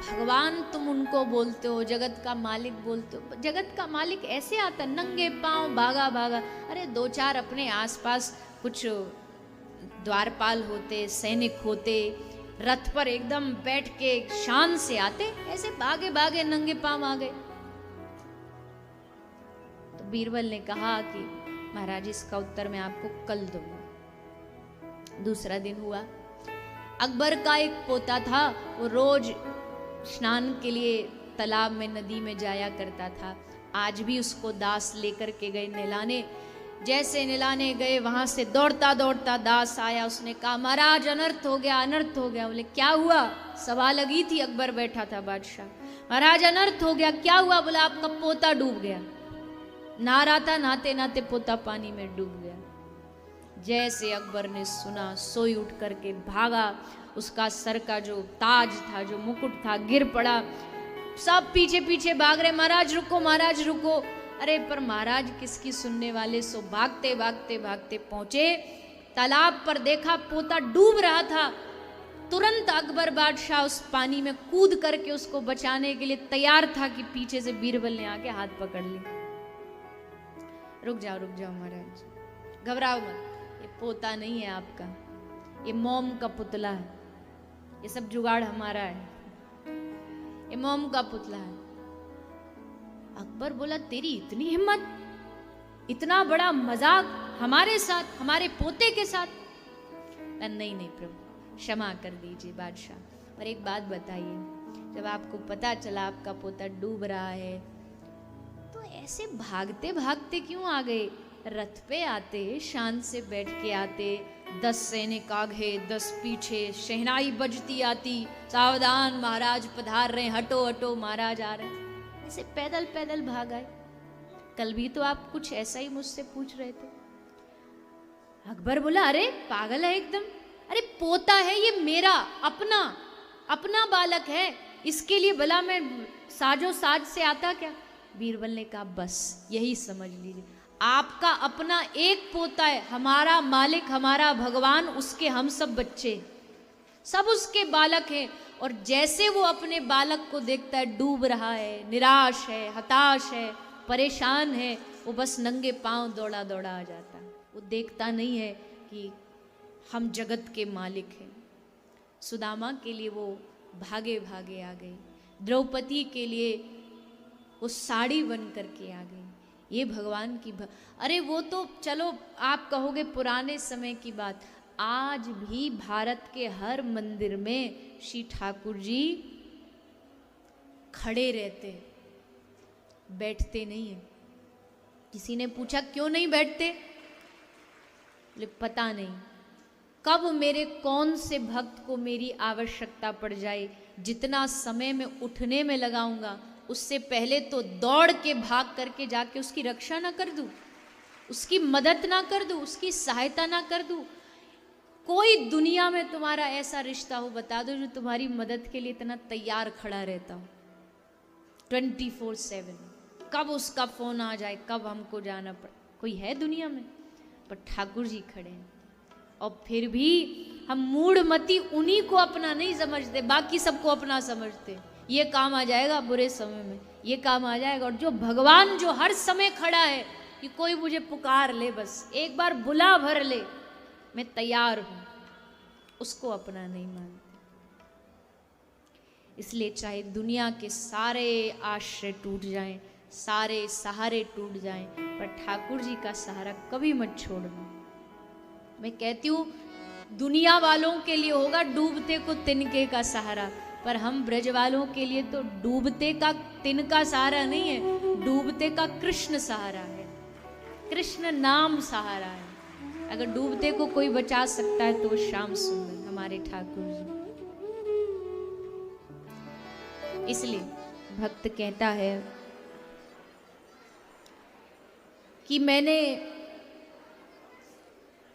भगवान तुम उनको बोलते हो, जगत का मालिक बोलते हो, जगत का मालिक ऐसे आता नंगे पांव भागा भागा। अरे दो चार अपने आसपास कुछ द्वारपाल होते, सैनिक होते, रथ पर एकदम बैठ के शान से आते, ऐसे भागे भागे नंगे पांव आ गए। तो बीरबल ने कहा कि महाराज इसका उत्तर मैं आपको कल दूंगा। दूसरा दिन हुआ, अकबर का एक पोता था, वो रोज स्नान के लिए तालाब में, नदी में जाया करता था। आज भी उसको दास लेकर के गए नहलाने। जैसे नहलाने गए वहां से दौड़ता दौड़ता दास आया, उसने कहा महाराज अनर्थ हो गया, अनर्थ हो गया। बोले क्या हुआ? सभा लगी थी, अकबर बैठा था बादशाह। महाराज अनर्थ हो गया, क्या हुआ? बोला आपका पोता डूब गया। नहा रहा था, नहाते नहाते पोता पानी में डूब गया। जैसे अकबर ने सुना, सोई उठ करके भागा, उसका सर का जो ताज था, जो मुकुट था, गिर पड़ा। सब पीछे पीछे भाग रहे, महाराज रुको, महाराज रुको। अरे पर महाराज किसकी सुनने वाले, सो भागते भागते भागते पहुंचे तालाब पर, देखा पोता डूब रहा था। तुरंत अकबर बादशाह उस पानी में कूद करके उसको बचाने के लिए तैयार था कि पीछे से बीरबल ने आके हाथ पकड़ ली। रुक जाओ महाराज, घबराओ मत, ये पोता नहीं है आपका, ये मोम का पुतला है, ये सब जुगाड़ हमारा है, ये मोम का पुतला है। अकबर बोला तेरी इतनी हिम्मत, इतना बड़ा मजाक हमारे साथ, हमारे पोते के साथ? नहीं प्रभु, क्षमा कर दीजिए बादशाह, पर एक बात बताइए, जब आपको पता चला आपका पोता डूब रहा है तो ऐसे भागते भागते क्यों आ गए? रथ पे आते, शान से बैठ के आते, 10 सैनिक आगे 10 पीछे, शहनाई बजती आती, सावधान महाराज पधार रहे, हटो हटो महाराज आ रहे हैं। ऐसे पैदल पैदल भाग आए। कल भी तो आप कुछ ऐसा ही मुझसे पूछ रहे थे। अकबर बोला अरे पागल है एकदम, अरे पोता है ये मेरा अपना बालक है, इसके लिए भला मैं साजो साज से आता क्या? बीरबल ने कहा बस यही समझ लीजिए, आपका अपना एक पोता है, हमारा मालिक, हमारा भगवान, उसके हम सब बच्चे, सब उसके बालक हैं। और जैसे वो अपने बालक को देखता है डूब रहा है, निराश है, हताश है, परेशान है, वो बस नंगे पांव दौड़ा दौड़ा आ जाता है। वो देखता नहीं है कि हम जगत के मालिक हैं। सुदामा के लिए वो भागे भागे आ गई, द्रौपदी के लिए वो साड़ी बन करके आ गई। ये भगवान की अरे वो तो चलो आप कहोगे पुराने समय की बात, आज भी भारत के हर मंदिर में श्री ठाकुर जी खड़े रहते, बैठते नहीं है। किसी ने पूछा क्यों नहीं बैठते? बोले पता नहीं, कब मेरे कौन से भक्त को मेरी आवश्यकता पड़ जाए, जितना समय मैं उठने में लगाऊंगा उससे पहले तो दौड़ के भाग करके जाके उसकी रक्षा ना कर दूं, उसकी मदद ना कर दूं, उसकी सहायता ना कर दूं। कोई दुनिया में तुम्हारा ऐसा रिश्ता हो बता दो जो तुम्हारी मदद के लिए इतना तैयार खड़ा रहता हो 24/7। कब उसका फोन आ जाए, कब हमको जाना पड़े, कोई है दुनिया में? पर ठाकुर जी खड़े हैं। और फिर भी हम मूढ़मती उन्हीं को अपना नहीं समझते, बाकी सबको अपना समझते। ये काम आ जाएगा बुरे समय में, ये काम आ जाएगा। और जो भगवान जो हर समय खड़ा है कि कोई मुझे पुकार ले, बस एक बार बुला भर ले, मैं तैयार हूं, उसको अपना नहीं मानते। इसलिए चाहे दुनिया के सारे आश्रय टूट जाएं, सारे सहारे टूट जाएं, पर ठाकुर जी का सहारा कभी मत छोड़ना। मैं कहती हूँ दुनिया वालों के लिए होगा डूबते को तिनके का सहारा, पर हम ब्रज वालों के लिए तो डूबते का तिनका सहारा नहीं है, डूबते का कृष्ण सहारा है, कृष्ण नाम सहारा है। अगर डूबते को कोई बचा सकता है तो श्याम सुंदर हमारे ठाकुर जी। इसलिए भक्त कहता है कि मैंने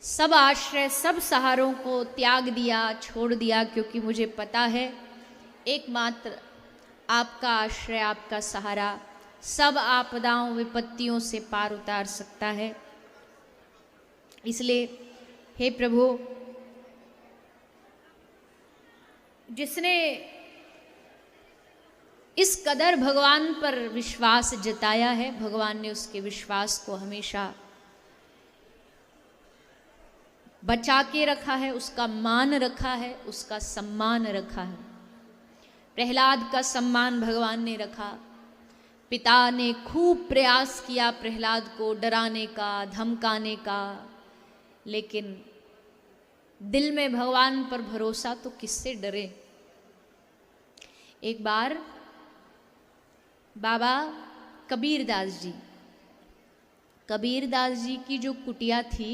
सब आश्रय सब सहारों को त्याग दिया, छोड़ दिया, क्योंकि मुझे पता है एकमात्र आपका आश्रय, आपका सहारा सब आपदाओं विपत्तियों से पार उतार सकता है। इसलिए हे प्रभु, जिसने इस कदर भगवान पर विश्वास जताया है, भगवान ने उसके विश्वास को हमेशा बचा के रखा है, उसका मान रखा है, उसका सम्मान रखा है। प्रहलाद का सम्मान भगवान ने रखा। पिता ने खूब प्रयास किया प्रहलाद को डराने का, धमकाने का, लेकिन दिल में भगवान पर भरोसा, तो किससे डरे। एक बार बाबा कबीरदास जी की जो कुटिया थी,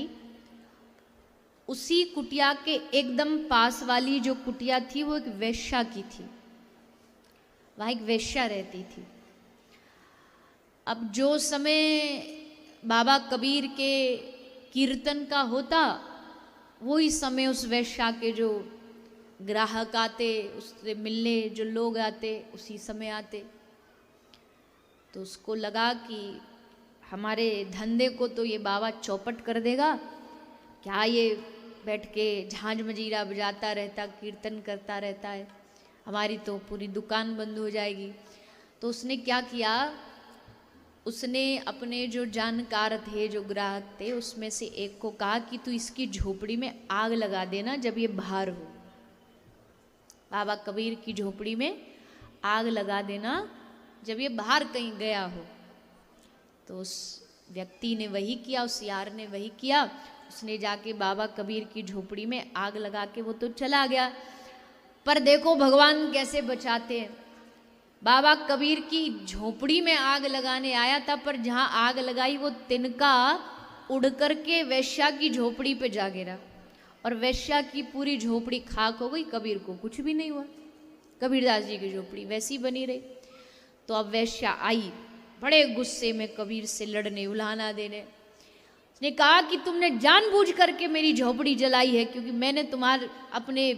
उसी कुटिया के एकदम पास वाली जो कुटिया थी वो एक वेश्या की थी। वहाँ एक वेश्या रहती थी। अब जो समय बाबा कबीर के कीर्तन का होता, वही समय उस वेश्या के जो ग्राहक आते, उससे मिलने जो लोग आते, उसी समय आते। तो उसको लगा कि हमारे धंधे को तो ये बाबा चौपट कर देगा, क्या ये बैठ के झांझ मजीरा बजाता रहता, कीर्तन करता रहता है, हमारी तो पूरी दुकान बंद हो जाएगी। तो उसने क्या किया, उसने अपने जो जानकार थे, जो ग्राहक थे, उसमें से एक को कहा कि तू इसकी झोपड़ी में आग लगा देना जब ये बाहर हो। बाबा कबीर की झोपड़ी में आग लगा देना जब ये बाहर कहीं गया हो। तो उस व्यक्ति ने वही किया, उस यार ने वही किया। उसने जाके बाबा कबीर की झोपड़ी में आग लगा के वो तो चला गया। पर देखो भगवान कैसे बचाते हैं। बाबा कबीर की झोपड़ी में आग लगाने आया था, पर जहां आग लगाई वो तिनका उड़ करके वेश्या की झोपड़ी पे जा गिरा, और वेश्या की पूरी झोपड़ी खाक हो गई। कबीर को कुछ भी नहीं हुआ, कबीरदास जी की झोपड़ी वैसी बनी रही। तो अब वेश्या आई बड़े गुस्से में कबीर से लड़ने, उलाहना देने। उसने कहा कि तुमने जानबूझ करके मेरी झोपड़ी जलाई है, क्योंकि मैंने तुम्हारे अपने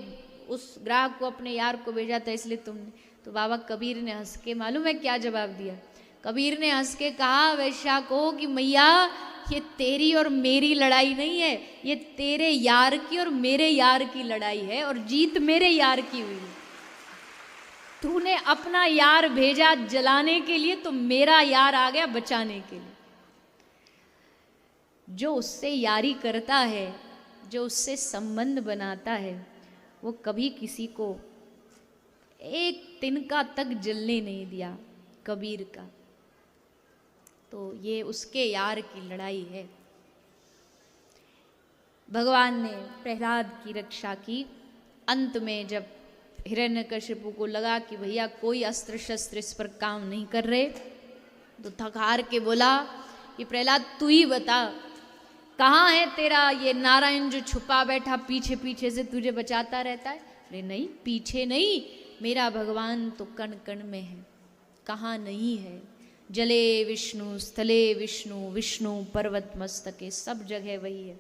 उस ग्राहक को, अपने यार को भेजा था, इसलिए तुमने। तो बाबा कबीर ने हंस के, मालूम है क्या जवाब दिया? कबीर ने हंस के कहा वेश्या को कि मैया, ये तेरी और मेरी लड़ाई नहीं है, ये तेरे यार की और मेरे यार की लड़ाई है, और जीत मेरे यार की हुई है। तूने अपना यार भेजा जलाने के लिए, तो मेरा यार आ गया बचाने के लिए। जो उससे यारी करता है, जो उससे संबंध बनाता है, वो कभी किसी को एक तिनका तक जलने नहीं दिया कबीर का। तो ये उसके यार की लड़ाई है। भगवान ने प्रहलाद की रक्षा की। अंत में जब हिरण्यकशिपु को लगा कि भैया कोई अस्त्र शस्त्र इस पर काम नहीं कर रहे, तो थक हार के बोला कि प्रहलाद तू ही बता कहाँ है तेरा ये नारायण जो छुपा बैठा पीछे पीछे से तुझे बचाता रहता है? अरे नहीं, पीछे नहीं, मेरा भगवान तो कण कण में है। कहाँ नहीं है? जले विष्णु, स्थले विष्णु, विष्णु पर्वत मस्तके, सब जगह वही है।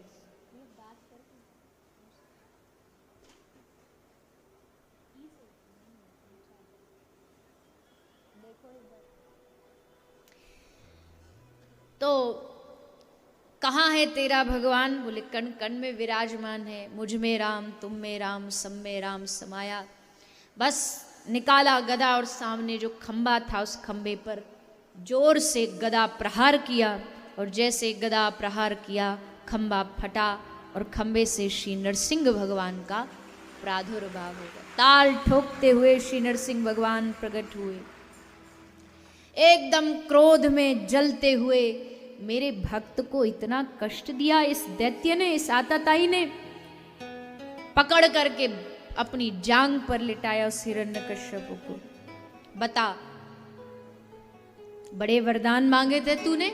तो कहाँ है तेरा भगवान? बोले कण कण में विराजमान है। मुझ में राम, तुम में राम, सब में राम समाया। बस निकाला गदा और सामने जो खंबा था उस खंबे पर जोर से गदा प्रहार किया, और जैसे गदा प्रहार किया खंबा फटा और खंबे से श्री नरसिंह भगवान का प्रादुर्भाव हो गया। ताल ठोकते हुए श्री नरसिंह भगवान प्रकट हुए, एकदम क्रोध में जलते हुए। मेरे भक्त को इतना कष्ट दिया इस दैत्य ने, इस आताताई ने। पकड़ करके अपनी जांग पर लिटाया उस हिरण्यकश्यप को। बता, बड़े वरदान मांगे थे तूने,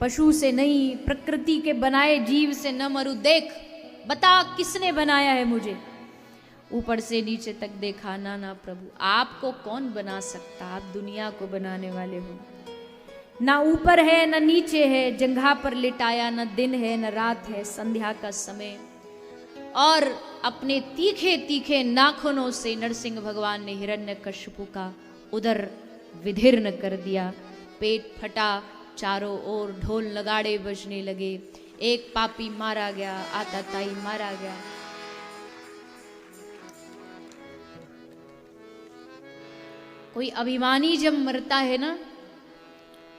पशु से नहीं, प्रकृति के बनाए जीव से न मरू। देख, बता किसने बनाया है मुझे? ऊपर से नीचे तक देखा, ना ना प्रभु, आपको कौन बना सकता? आप दुनिया को बनाने वाले हो। ना ऊपर है न नीचे है, जंघा पर लिटाया, न दिन है न रात है, संध्या का समय। और अपने तीखे तीखे नाखूनों से नरसिंह भगवान ने हिरण्यकश्यप का उदर विदीर्ण कर दिया। पेट फटा, चारों ओर ढोल नगाड़े बजने लगे। एक पापी मारा गया, आताताई मारा गया। कोई अभिमानी जब मरता है ना,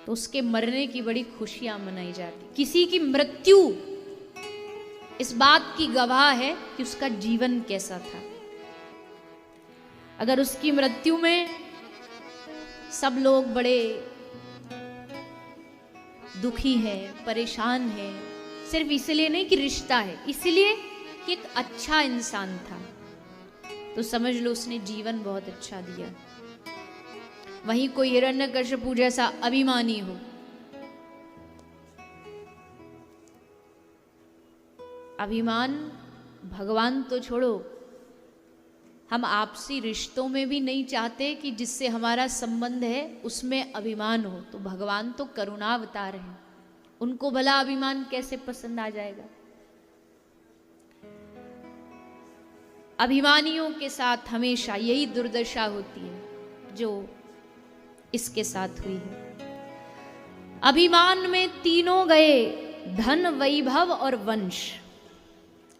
तो उसके मरने की बड़ी खुशियां मनाई जाती। किसी की मृत्यु इस बात की गवाह है कि उसका जीवन कैसा था। अगर उसकी मृत्यु में सब लोग बड़े दुखी हैं, परेशान हैं, सिर्फ इसलिए नहीं कि रिश्ता है, इसलिए कि एक अच्छा इंसान था, तो समझ लो उसने जीवन बहुत अच्छा दिया। वहीं कोई हिरण्यकश्यप जैसा अभिमानी हो, अभिमान भगवान तो छोड़ो, हम आपसी रिश्तों में भी नहीं चाहते कि जिससे हमारा संबंध है उसमें अभिमान हो। तो भगवान तो करुणावतार हैं, उनको भला अभिमान कैसे पसंद आ जाएगा? अभिमानियों के साथ हमेशा यही दुर्दशा होती है जो इसके साथ हुई है। अभिमान में तीनों गए, धन, वैभव और वंश।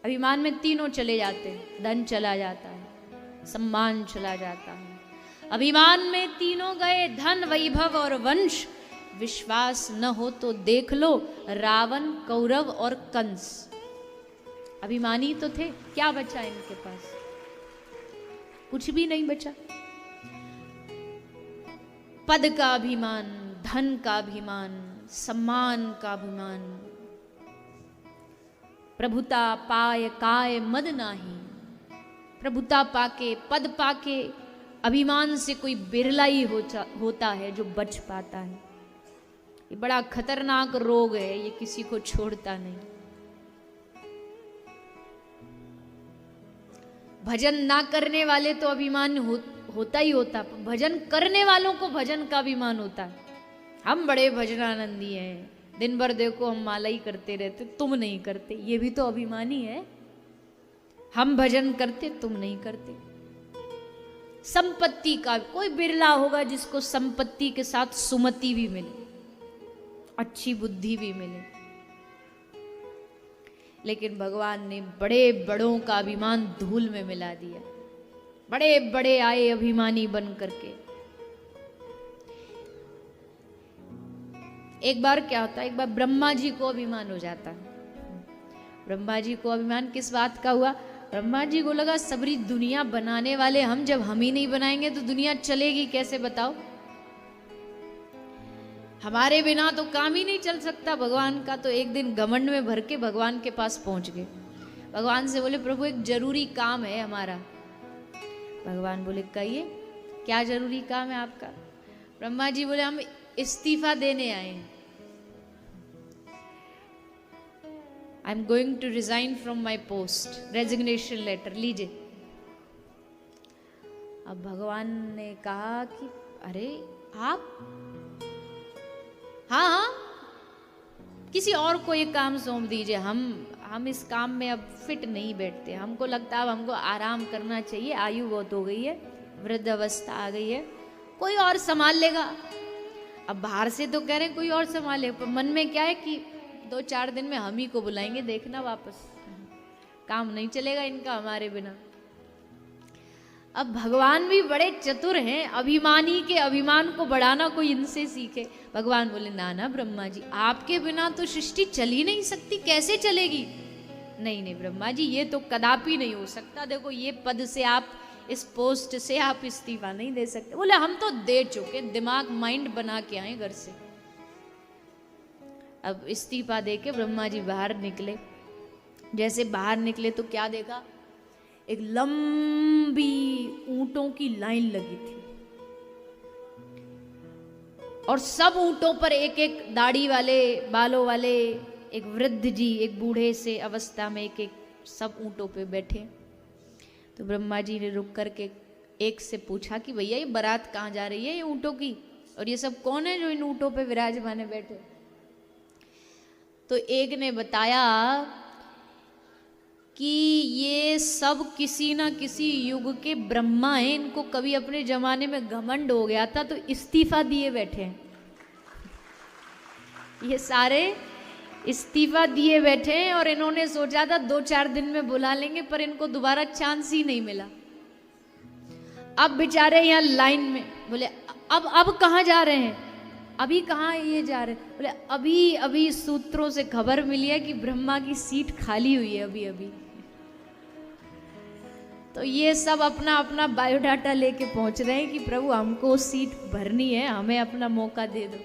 अभिमान में तीनों चले जाते हैं, धन चला जाता है, सम्मान चला जाता है। अभिमान में तीनों गए, धन, वैभव और वंश। विश्वास न हो तो देख लो रावण, कौरव और कंस। अभिमानी तो थे, क्या बचा इनके पास? कुछ भी नहीं बचा। पद का अभिमान, धन का अभिमान, सम्मान का अभिमान। प्रभुता पाय काय मद नाही। प्रभुता पाके, पद पाके, अभिमान से कोई बिरला ही होता है जो बच पाता है। ये बड़ा खतरनाक रोग है, ये किसी को छोड़ता नहीं। भजन ना करने वाले तो अभिमान होता ही होता, भजन करने वालों को भजन का अभिमान होता है। हम बड़े भजनानंदी हैं, दिन भर देखो हम माला ही करते रहते, तुम नहीं करते, ये भी तो अभिमानी है। हम भजन करते, तुम नहीं करते। संपत्ति का कोई बिरला होगा जिसको संपत्ति के साथ सुमति भी मिले, अच्छी बुद्धि भी मिले। लेकिन भगवान ने बड़े बड़ों का अभिमान धूल में मिला दिया। बड़े बड़े आए अभिमानी बन करके। एक बार क्या होता है, एक बार ब्रह्मा जी को अभिमान हो जाता है। ब्रह्मा जी को अभिमान किस बात का हुआ? ब्रह्मा जी को लगा सबरी दुनिया बनाने वाले हम, जब हम ही नहीं बनाएंगे तो दुनिया चलेगी कैसे? बताओ, हमारे बिना तो काम ही नहीं चल सकता भगवान का। तो एक दिन घमंड में भर के भगवान के पास पहुंच गए। भगवान से बोले, प्रभु एक जरूरी काम है हमारा। भगवान बोले, कहिए क्या जरूरी काम है आपका? ब्रह्मा जी बोले, हम इस्तीफा देने आए हैं। I am going to resign from my post, resignation letter लीजिए। अब भगवान ने कहा कि अरे आप, हाँ हाँ किसी और को ये काम सौंप दीजिए, हम इस काम में अब फिट नहीं बैठते, हमको लगता है अब हमको आराम करना चाहिए, आयु बहुत हो गई है, वृद्ध अवस्था आ गई है, कोई और संभाल लेगा। अब बाहर से तो कह रहे हैं कोई और संभाले, पर मन में क्या है कि 2-4 दिन में हम ही को बुलाएंगे, देखना वापस काम नहीं चलेगा इनका हमारे बिना। अब भगवान भी बड़े चतुर हैं, अभिमानी के अभिमान को बढ़ाना कोई इनसे सीखे। भगवान बोले ना ना ब्रह्मा जी, आपके बिना तो सृष्टि चल ही नहीं सकती, कैसे चलेगी? नहीं नहीं ब्रह्मा जी, ये तो कदापि नहीं हो सकता, देखो ये पद से आप, इस पोस्ट से आप इस्तीफा नहीं दे सकते। बोले हम तो दे चुके, दिमाग माइंड बना के आए घर से। अब इस्तीफा दे के ब्रह्मा जी बाहर निकले। जैसे बाहर निकले तो क्या देखा, एक लंबी ऊंटों की लाइन लगी थी और सब ऊंटों पर एक एक दाढ़ी वाले, बालों वाले, एक वृद्ध जी, एक बूढ़े से अवस्था में एक एक सब ऊंटों पे बैठे। तो ब्रह्मा जी ने रुक करके एक से पूछा कि भैया ये बारात कहाँ जा रही है ये ऊंटों की, और ये सब कौन है जो इन ऊंटों पे विराजमान बैठे? तो एक ने बताया कि ये सब किसी ना किसी युग के ब्रह्मा हैं, इनको कभी अपने जमाने में घमंड हो गया था तो इस्तीफा दिए बैठे हैं। ये सारे इस्तीफा दिए बैठे हैं और इन्होंने सोचा था 2-4 दिन में बुला लेंगे, पर इनको दोबारा चांस ही नहीं मिला। अब बेचारे यहाँ लाइन में, बोले अब कहाँ जा रहे हैं, अभी कहाँ ये जा रहे हैं? बोले अभी अभी सूत्रों से खबर मिली है कि ब्रह्मा की सीट खाली हुई है अभी अभी। तो ये सब अपना अपना बायोडाटा लेके पहुंच रहे हैं कि प्रभु हमको सीट भरनी है, हमें अपना मौका दे दो।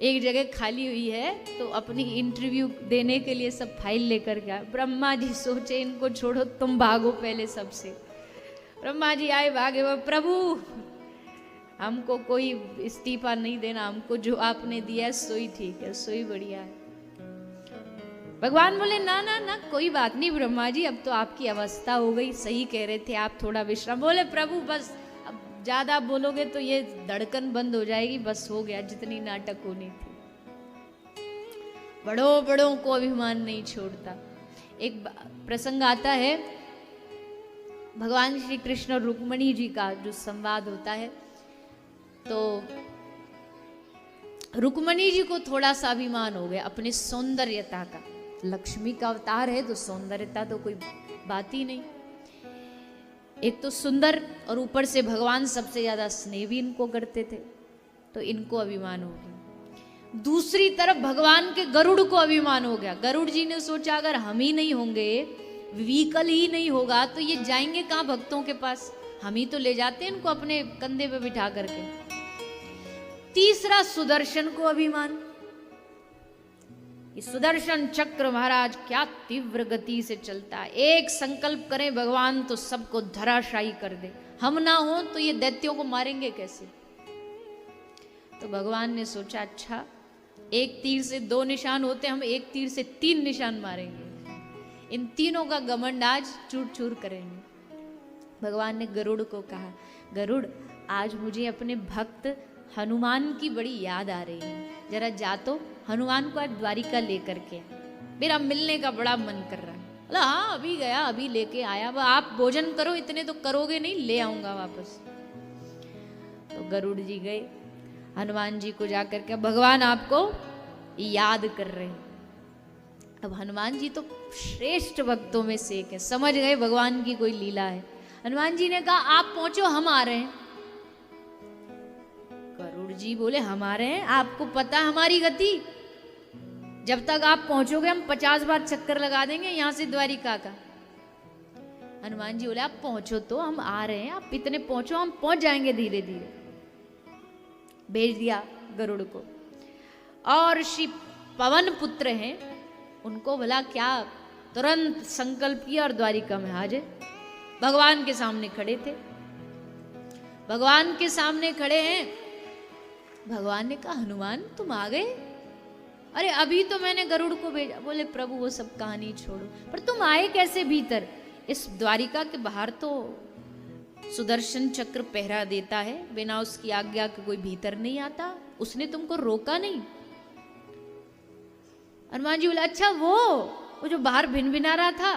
एक जगह खाली हुई है तो अपनी इंटरव्यू देने के लिए सब फाइल लेकर गया। ब्रह्मा जी सोचे इनको छोड़ो, तुम भागो पहले सबसे। ब्रह्मा जी आए, भागे, वो प्रभु हमको कोई इस्तीफा नहीं देना, हमको जो आपने दिया सोई ठीक है, सोई बढ़िया है। भगवान बोले ना ना ना कोई बात नहीं ब्रह्मा जी, अब तो आपकी अवस्था हो गई, सही कह रहे थे आप, थोड़ा विश्राम। बोले प्रभु बस अब ज्यादा बोलोगे तो ये धड़कन बंद हो जाएगी, बस हो गया जितनी नाटक होनी थी। बड़ों बड़ों को अभिमान नहीं छोड़ता। एक प्रसंग आता है भगवान श्री कृष्ण और रुक्मणी जी का जो संवाद होता है, तो रुक्मणी जी को थोड़ा सा अभिमान हो गया अपनी सौंदर्यता का। लक्ष्मी का अवतार है तो सौंदर्यता तो कोई बात ही नहीं। एक तो सुंदर और ऊपर से भगवान सबसे ज्यादा स्नेह भी इनको करते थे, तो इनको अभिमान हो गया। दूसरी तरफ भगवान के गरुड़ को अभिमान हो गया। गरुड़ जी ने सोचा अगर हम ही नहीं होंगे, व्हीकल ही नहीं होगा, तो ये जाएंगे कहाँ भक्तों के पास, हम ही तो ले जाते हैं इनको अपने कंधे पे बिठा करके। तीसरा सुदर्शन को अभिमान, सुदर्शन चक्र महाराज क्या तीव्र गति से चलता है, एक संकल्प करें भगवान तो सबको धराशायी कर दे, हम ना हो तो ये दैत्यों को मारेंगे कैसे। तो भगवान ने सोचा अच्छा एक तीर से 2 निशान होते, हम एक तीर से 3 निशान मारेंगे, इन तीनों का घमंड आज चूर चूर करेंगे। भगवान ने गरुड़ को कहा, गरुड़ आज मुझे अपने भक्त हनुमान की बड़ी याद आ रही है, जरा जा तो हनुमान को आज द्वारिका लेकर के, मेरा मिलने का बड़ा मन कर रहा है। बोला हाँ अभी गया, अभी लेके आया, वो आप भोजन करो, इतने तो करोगे नहीं, ले आऊंगा वापस। तो गरुड़ जी गए, हनुमान जी को जाकर के भगवान आपको याद कर रहे हैं। अब हनुमान जी तो श्रेष्ठ भक्तों में से एक है, समझ गए भगवान की कोई लीला है। हनुमान जी ने कहा आप पहुंचो, हम आ रहे हैं। गरुड़ जी बोले हम आ रहे हैं, आपको पता हमारी गति, जब तक आप पहुंचोगे हम 50 बार चक्कर लगा देंगे यहां से द्वारिका का। हनुमान जी बोले आप पहुंचो तो, हम आ रहे हैं, आप इतने पहुंचो, हम पहुंच जाएंगे धीरे धीरे। भेज दिया गरुड़ को। और श्री पवन पुत्र हैं, उनको भला क्या, तुरंत संकल्प किया और द्वारिका में हाजिर। भगवान के सामने खड़े थे, भगवान के सामने खड़े हैं। भगवान ने कहा हनुमान तुम आ गए, अरे अभी तो मैंने गरुड़ को भेजा। बोले प्रभु वो सब कहानी छोड़ो, पर तुम आए कैसे भीतर? इस द्वारिका के बाहर तो सुदर्शन चक्र पहरा देता है, बिना उसकी आज्ञा के कोई भीतर नहीं आता, उसने तुमको रोका नहीं। हनुमान जी बोले अच्छा वो जो बाहर भिनभिना रहा था?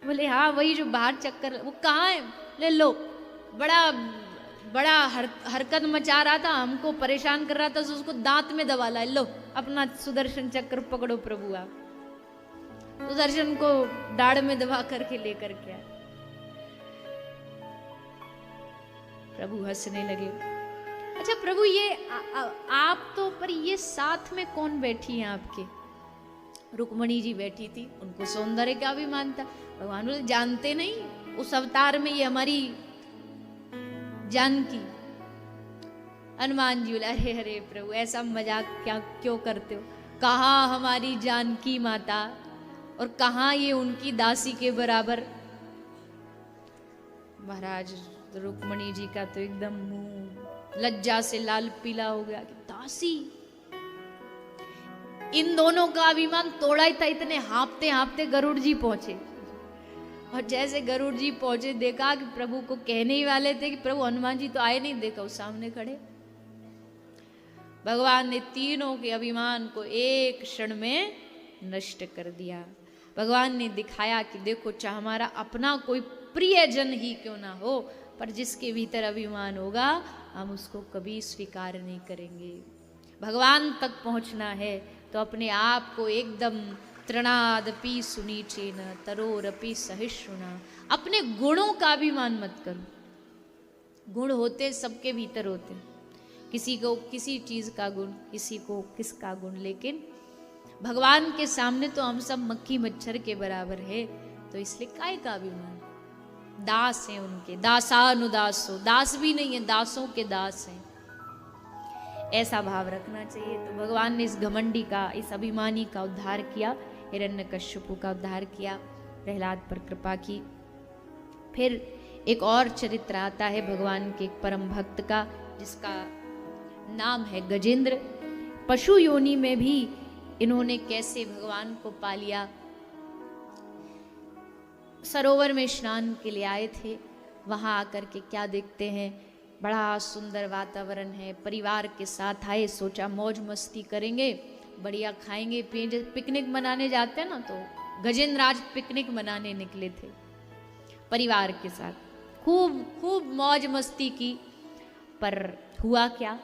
बोले हाँ वही जो बाहर चक्कर, वो कहाँ है? ले लो, बड़ा हरकत मचा रहा था, हमको परेशान कर रहा था, तो उसको दांत में दबा ला, लो अपना सुदर्शन चक्र पकड़ो प्रभु। आप सुदर्शन को दाढ़ में दबा करके लेकर के आए। प्रभु हंसने लगे। अच्छा प्रभु ये आप तो, पर ये साथ में कौन बैठी है आपके? रुक्मणी जी बैठी थी, उनको सौंदर्य का अभिमान था। भगवान बोले जानते नहीं, उस अवतार में ये हमारी जानकी। हनुमान जी बोले अरे अरे प्रभु ऐसा मजाक क्यों करते हो? कहाँ हमारी जानकी माता और कहाँ ये उनकी दासी के बराबर। महाराज रुक्मणी जी का तो एकदम मुंह लज्जा से लाल पीला हो गया कि दासी। इन दोनों का अभिमान तोड़ा ही था, इतने हाँपते हाँपते गरुड़ जी पहुंचे। और जैसे गरुड़ जी पहुंचे, देखा कि प्रभु को कहने ही वाले थे कि प्रभु हनुमान जी तो आए नहीं, देखा वो सामने खड़े। भगवान ने तीनों के अभिमान को एक क्षण में नष्ट कर दिया। भगवान ने दिखाया कि देखो चाहे हमारा अपना कोई प्रियजन ही क्यों ना हो, पर जिसके भीतर अभिमान होगा हम उसको कभी स्वीकार नहीं करेंगे। भगवान तक पहुंचना है तो अपने आप को एकदम तृणादपि सुनीचेन तरोरपि सहिष्णुना, अपने गुणों का अभिमान मत करो। गुण होते सबके भीतर होते, किसी को किसी चीज का गुण, किसी को किसका गुण, लेकिन भगवान के सामने तो हम सब मक्खी मच्छर के बराबर है। तो इसलिए काय का अभिमान? दास हैं उनके, दासानुदासो, दास भी नहीं है, दासों के दास हैं, ऐसा भाव रखना चाहिए। तो भगवान ने इस घमंडी का, इस अभिमानी का उद्धार किया, हिरण्यकश्यपु का उद्धार किया, प्रहलाद पर कृपा की। फिर एक और चरित्र आता है भगवान के एक परम भक्त का, जिसका नाम है गजेंद्र। पशु योनि में भी इन्होंने कैसे भगवान को पा लिया। सरोवर में स्नान के लिए आए थे, वहां आकर के क्या देखते हैं, बड़ा सुंदर वातावरण है, परिवार के साथ आए, सोचा मौज मस्ती करेंगे, बढ़िया खाएंगे पिएंगे। पिकनिक मनाने जाते हैं ना, तो गजेंद्र आज पिकनिक मनाने निकले थे परिवार के साथ, खूब खूब मौज मस्ती की। पर हुआ क्या,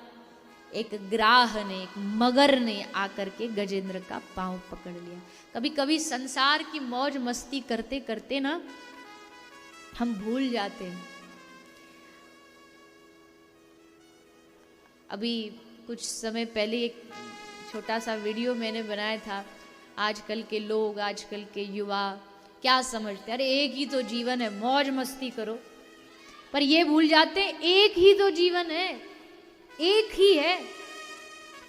एक ग्राह ने, एक मगर ने आकर के गजेंद्र का पांव पकड़ लिया। कभी कभी संसार की मौज मस्ती करते करते ना हम भूल जाते हैं। अभी कुछ समय पहले एक छोटा सा वीडियो मैंने बनाया था, आजकल के लोग, आजकल के युवा क्या समझते, अरे एक ही तो जीवन है, मौज मस्ती करो। पर ये भूल जाते एक ही तो जीवन है, एक ही है,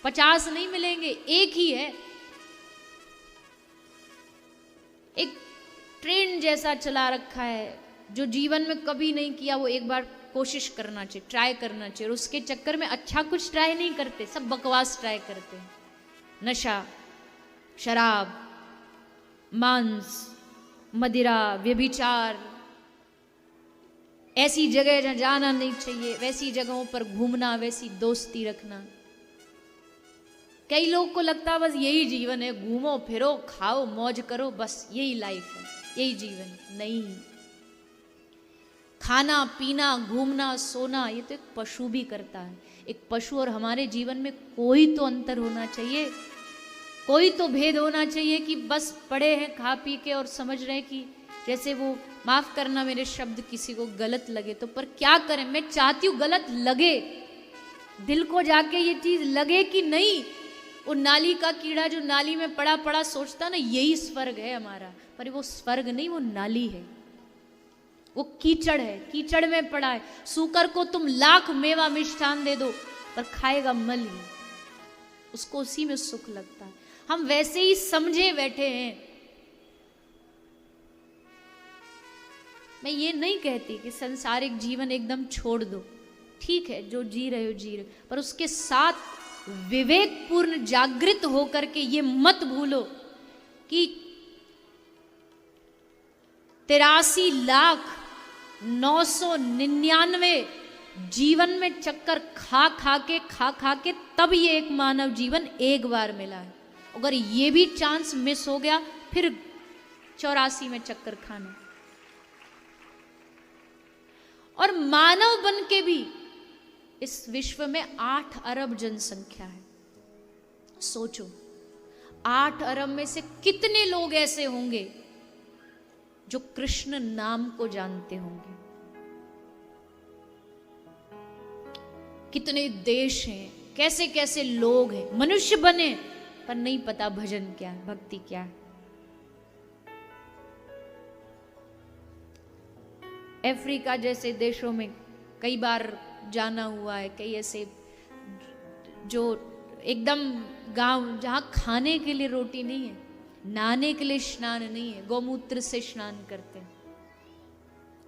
50 नहीं मिलेंगे, एक ही है। एक ट्रेंड जैसा चला रखा है, जो जीवन में कभी नहीं किया वो एक बार कोशिश करना चाहिए, ट्राई करना चाहिए। और उसके चक्कर में अच्छा कुछ ट्राई नहीं करते, सब बकवास ट्राई करते हैं। नशा, शराब, मांस, मदिरा, व्यभिचार, ऐसी जगह जहां जाना नहीं चाहिए, वैसी जगहों पर घूमना, वैसी दोस्ती रखना। कई लोग को लगता है बस यही जीवन है, घूमो फिरो खाओ मौज करो, बस यही लाइफ है, यही जीवन। नहीं, खाना पीना घूमना सोना ये तो एक पशु भी करता है। एक पशु और हमारे जीवन में कोई तो अंतर होना चाहिए, कोई तो भेद होना चाहिए कि बस पड़े हैं खा पी के और समझ रहे हैं कि जैसे वो, माफ करना मेरे शब्द किसी को गलत लगे तो, पर क्या करें, मैं चाहती हूँ गलत लगे, दिल को जाके ये चीज लगे कि नहीं। वो नाली का कीड़ा जो नाली में पड़ा पड़ा सोचता ना यही स्वर्ग है हमारा, पर वो स्वर्ग नहीं, वो नाली है, वो कीचड़ है, कीचड़ में पड़ा है। सूकर को तुम लाख मेवा मिष्ठान दे दो पर खाएगा मल ही, उसको उसी में सुख लगता है। हम वैसे ही समझे बैठे हैं। मैं ये नहीं कहती कि संसारिक जीवन एकदम छोड़ दो, ठीक है जो जी रहे हो जी रहे हो, पर उसके साथ विवेकपूर्ण जागृत होकर के ये मत भूलो कि 83,999 जीवन में चक्कर खा खा के तब ये एक मानव जीवन एक बार मिला है। अगर ये भी चांस मिस हो गया फिर 84 में चक्कर खाना। और मानव बन के भी इस विश्व में 8 अरब जनसंख्या है। सोचो 8 अरब में से कितने लोग ऐसे होंगे जो कृष्ण नाम को जानते होंगे। कितने देश हैं, कैसे कैसे लोग हैं, मनुष्य बने पर नहीं पता भजन क्या है, भक्ति क्या है। अफ्रीका जैसे देशों में कई बार जाना हुआ है, कई ऐसे जो एकदम गांव जहां खाने के लिए रोटी नहीं है, नहाने के लिए स्नान नहीं है, गौमूत्र से स्नान करते हैं,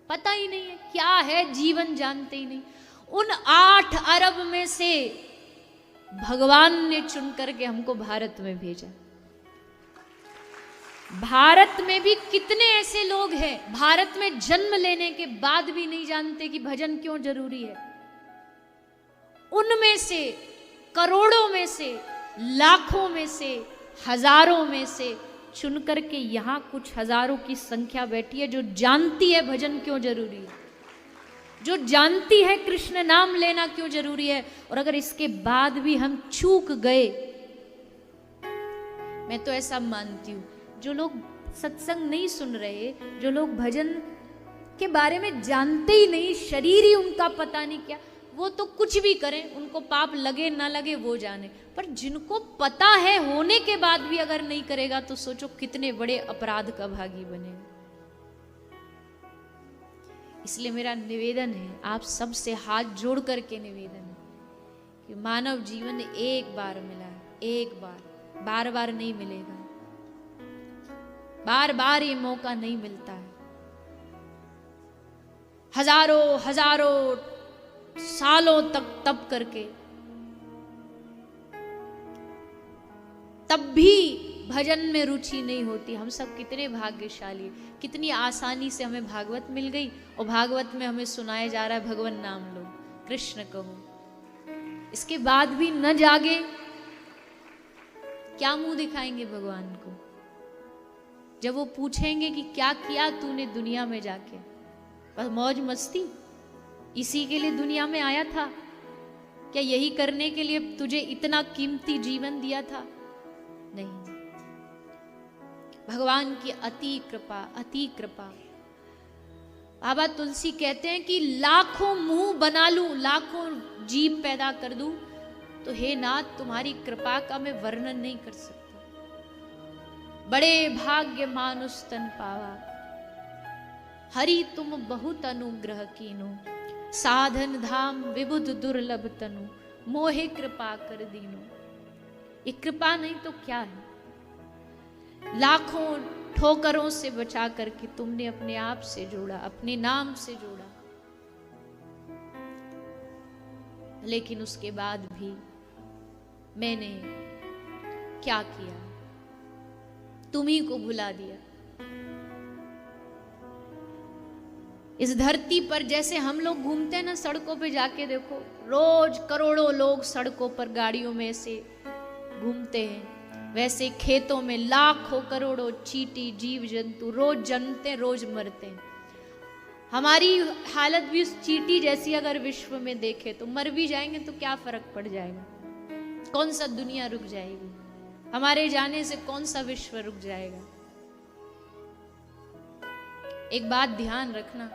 पता ही नहीं है क्या है जीवन, जानते ही नहीं। उन 8 अरब में से भगवान ने चुन करके हमको भारत में भेजा। भारत में भी कितने ऐसे लोग हैं भारत में जन्म लेने के बाद भी नहीं जानते कि भजन क्यों जरूरी है। उनमें से करोड़ों में से, लाखों में से, हजारों में से चुन करके यहां कुछ हजारों की संख्या बैठी है जो जानती है भजन क्यों जरूरी है, जो जानती है कृष्ण नाम लेना क्यों जरूरी है। और अगर इसके बाद भी हम चूक गए, मैं तो ऐसा मानती हूं जो लोग सत्संग नहीं सुन रहे, जो लोग भजन के बारे में जानते ही नहीं, शरीर ही उनका पता नहीं क्या, वो तो कुछ भी करें, उनको पाप लगे ना लगे वो जाने। पर जिनको पता है होने के बाद भी अगर नहीं करेगा तो सोचो कितने बड़े अपराध का भागी बनेगा। इसलिए मेरा निवेदन है, आप सबसे हाथ जोड़ करके निवेदन है कि मानव जीवन एक बार मिला है, एक बार, बार बार नहीं मिलेगा, बार बार ये मौका नहीं मिलता है। हजारों हजारों सालों तक तप करके तब भी भजन में रुचि नहीं होती। हम सब कितने भाग्यशाली, कितनी आसानी से हमें भागवत मिल गई और भागवत में हमें सुनाया जा रहा है भगवान नाम लो, कृष्ण कहो। इसके बाद भी न जागे, क्या मुंह दिखाएंगे भगवान को जब वो पूछेंगे कि क्या किया तूने दुनिया में जाके? बस मौज मस्ती, इसी के लिए दुनिया में आया था क्या? यही करने के लिए तुझे इतना कीमती जीवन दिया था? नहीं। भगवान की अति कृपा, अति कृपा। बाबा तुलसी कहते हैं कि लाखों मुंह बना लूं, लाखों जीव पैदा कर दूं, तो हे नाथ तुम्हारी कृपा का मैं वर्णन नहीं कर सकता। बड़े भाग्य मानुष तन पावा, हरि तुम बहुत अनुग्रह कीनो, साधन धाम विबुध दुर्लभ तनु, मोहे कृपा कर दीनो। ये कृपा नहीं तो क्या है? लाखों ठोकरों से बचा करके तुमने अपने आप से जोड़ा, अपने नाम से जोड़ा, लेकिन उसके बाद भी मैंने क्या किया? तुम्ही को भुला दिया। इस धरती पर जैसे हम लोग घूमते हैं ना, सड़कों पे जाके देखो, रोज करोड़ों लोग सड़कों पर गाड़ियों में से घूमते हैं, वैसे खेतों में लाखों करोड़ों चींटी जीव जंतु रोज जन्मते हैं, रोज मरते हैं। हमारी हालत भी उस चींटी जैसी अगर विश्व में देखे तो मर भी जाएंगे तो क्या फर्क पड़ जाएगा? कौन सा दुनिया रुक जाएगी? हमारे जाने से कौन सा विश्व रुक जाएगा? एक बात ध्यान रखना,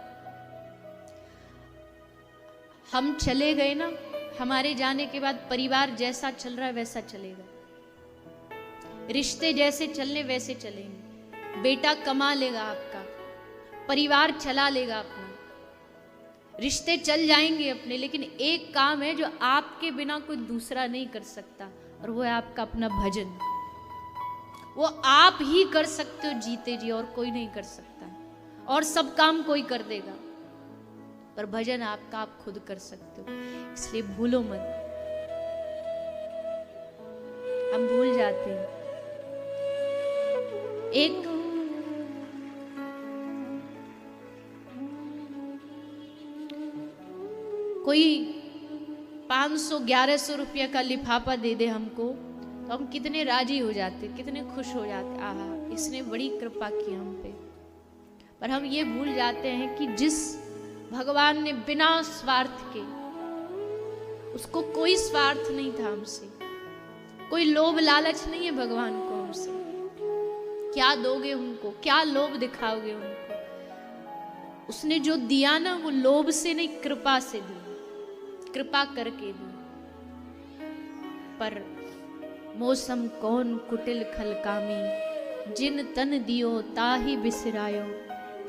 हम चले गए ना, हमारे जाने के बाद परिवार जैसा चल रहा है वैसा चलेगा, रिश्ते जैसे चलने वैसे चलेंगे। बेटा कमा लेगा आपका, परिवार चला लेगा अपना, रिश्ते चल जाएंगे अपने, लेकिन एक काम है जो आपके बिना कोई दूसरा नहीं कर सकता, और वो है आपका अपना भजन। वो आप ही कर सकते हो जीते जी, और कोई नहीं कर सकता। और सब काम कोई कर देगा, पर भजन आपका आप खुद कर सकते हो। इसलिए भूलो मत, हम भूल जाते हैं। एक कोई 500-1100 रुपया का लिफाफा दे दे हमको तो हम कितने राजी हो जाते, कितने खुश हो जाते, आहा इसने बड़ी कृपा की हम पे। पर हम ये भूल जाते हैं कि जिस भगवान ने बिना स्वार्थ के, उसको कोई स्वार्थ नहीं था हमसे, कोई लोभ लालच नहीं है भगवान को हमसे। क्या दोगे उनको, क्या लोभ दिखाओगे उनको? उसने जो दिया ना वो लोभ से नहीं, कृपा से दी, कृपा करके दी। पर मौसम कौन कुटिल खलकामी, जिन तन दियो ताही बिसरायो,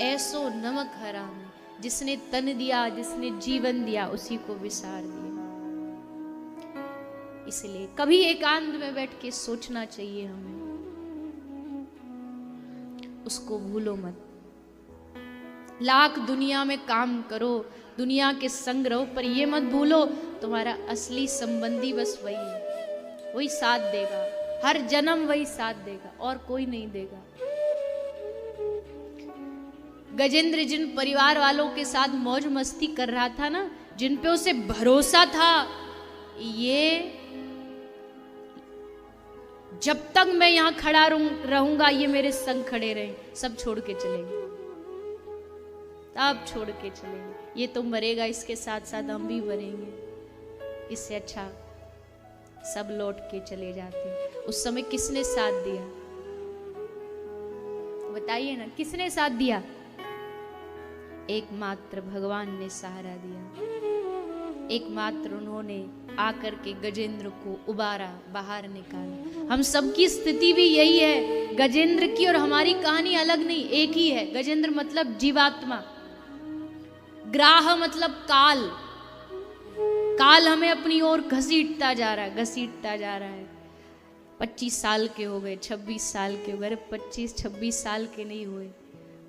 ऐसो नमक हरामी। जिसने तन दिया, जिसने जीवन दिया, उसी को विसार दिया। इसलिए कभी एकांत में बैठ के सोचना चाहिए हमें, उसको भूलो मत। लाख दुनिया में काम करो, दुनिया के संग रहो, पर ये मत भूलो तुम्हारा असली संबंधी बस वही है, वही साथ देगा, हर जन्म वही साथ देगा और कोई नहीं देगा। गजेंद्र जिन परिवार वालों के साथ मौज मस्ती कर रहा था ना, जिन पे उसे भरोसा था, ये जब तक मैं यहां खड़ा रहूंगा ये मेरे संग खड़े रहे, सब छोड़ के चलेंगे, तब छोड़ के चलेंगे। ये तो मरेगा, इसके साथ साथ हम भी मरेंगे, इससे अच्छा सब लौट के चले जाते। उस समय किसने साथ दिया बताइए ना, किसने साथ दिया? एकमात्र भगवान ने सहारा दिया, एकमात्र उन्होंने आकर के गजेंद्र को उबारा, बाहर निकाला। हम सबकी स्थिति भी यही है, गजेंद्र की और हमारी कहानी अलग नहीं, एक ही है। गजेंद्र मतलब जीवात्मा, ग्राह मतलब काल, काल हमें अपनी ओर घसीटता जा रहा है, घसीटता जा रहा है। 25 साल के हो गए, 26 साल के हो गए, 25-26 साल के नहीं हुए,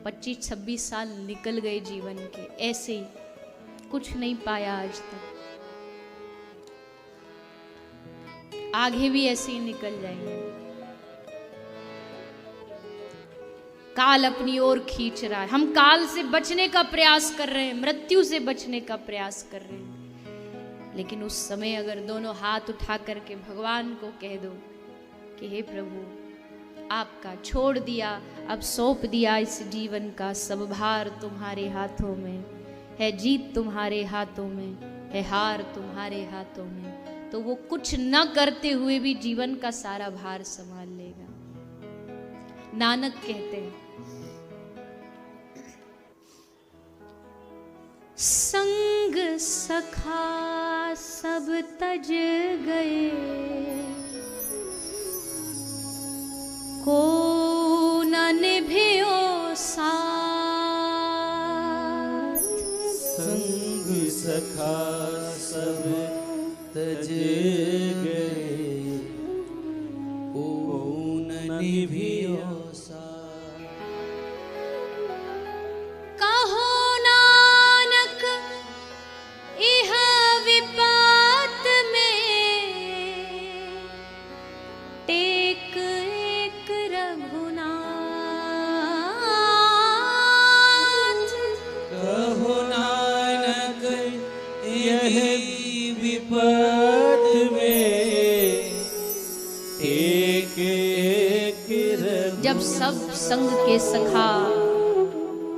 25-26 साल निकल गए जीवन के, ऐसे ही कुछ नहीं पाया आज तक, आगे भी ऐसे ही निकल जाएंगे। काल अपनी ओर खींच रहा है, हम काल से बचने का प्रयास कर रहे हैं, मृत्यु से बचने का प्रयास कर रहे हैं। लेकिन उस समय अगर दोनों हाथ उठा करके भगवान को कह दो कि हे प्रभु, आपका छोड़ दिया, अब सौंप दिया इस जीवन का सब भार तुम्हारे हाथों में है, जीत तुम्हारे हाथों में है, हार तुम्हारे हाथों में, तो वो कुछ न करते हुए भी जीवन का सारा भार संभाल लेगा। नानक कहते हैं, संग सखा सब तज गए, को न निभियो साथ, संग सखा सब तज गए, को न निभियो साथ। कहो नानक इह विपात में, टेक एक रघुनाथ। कहो नानक यह विपत में, एक एक जब सब संग के सखा,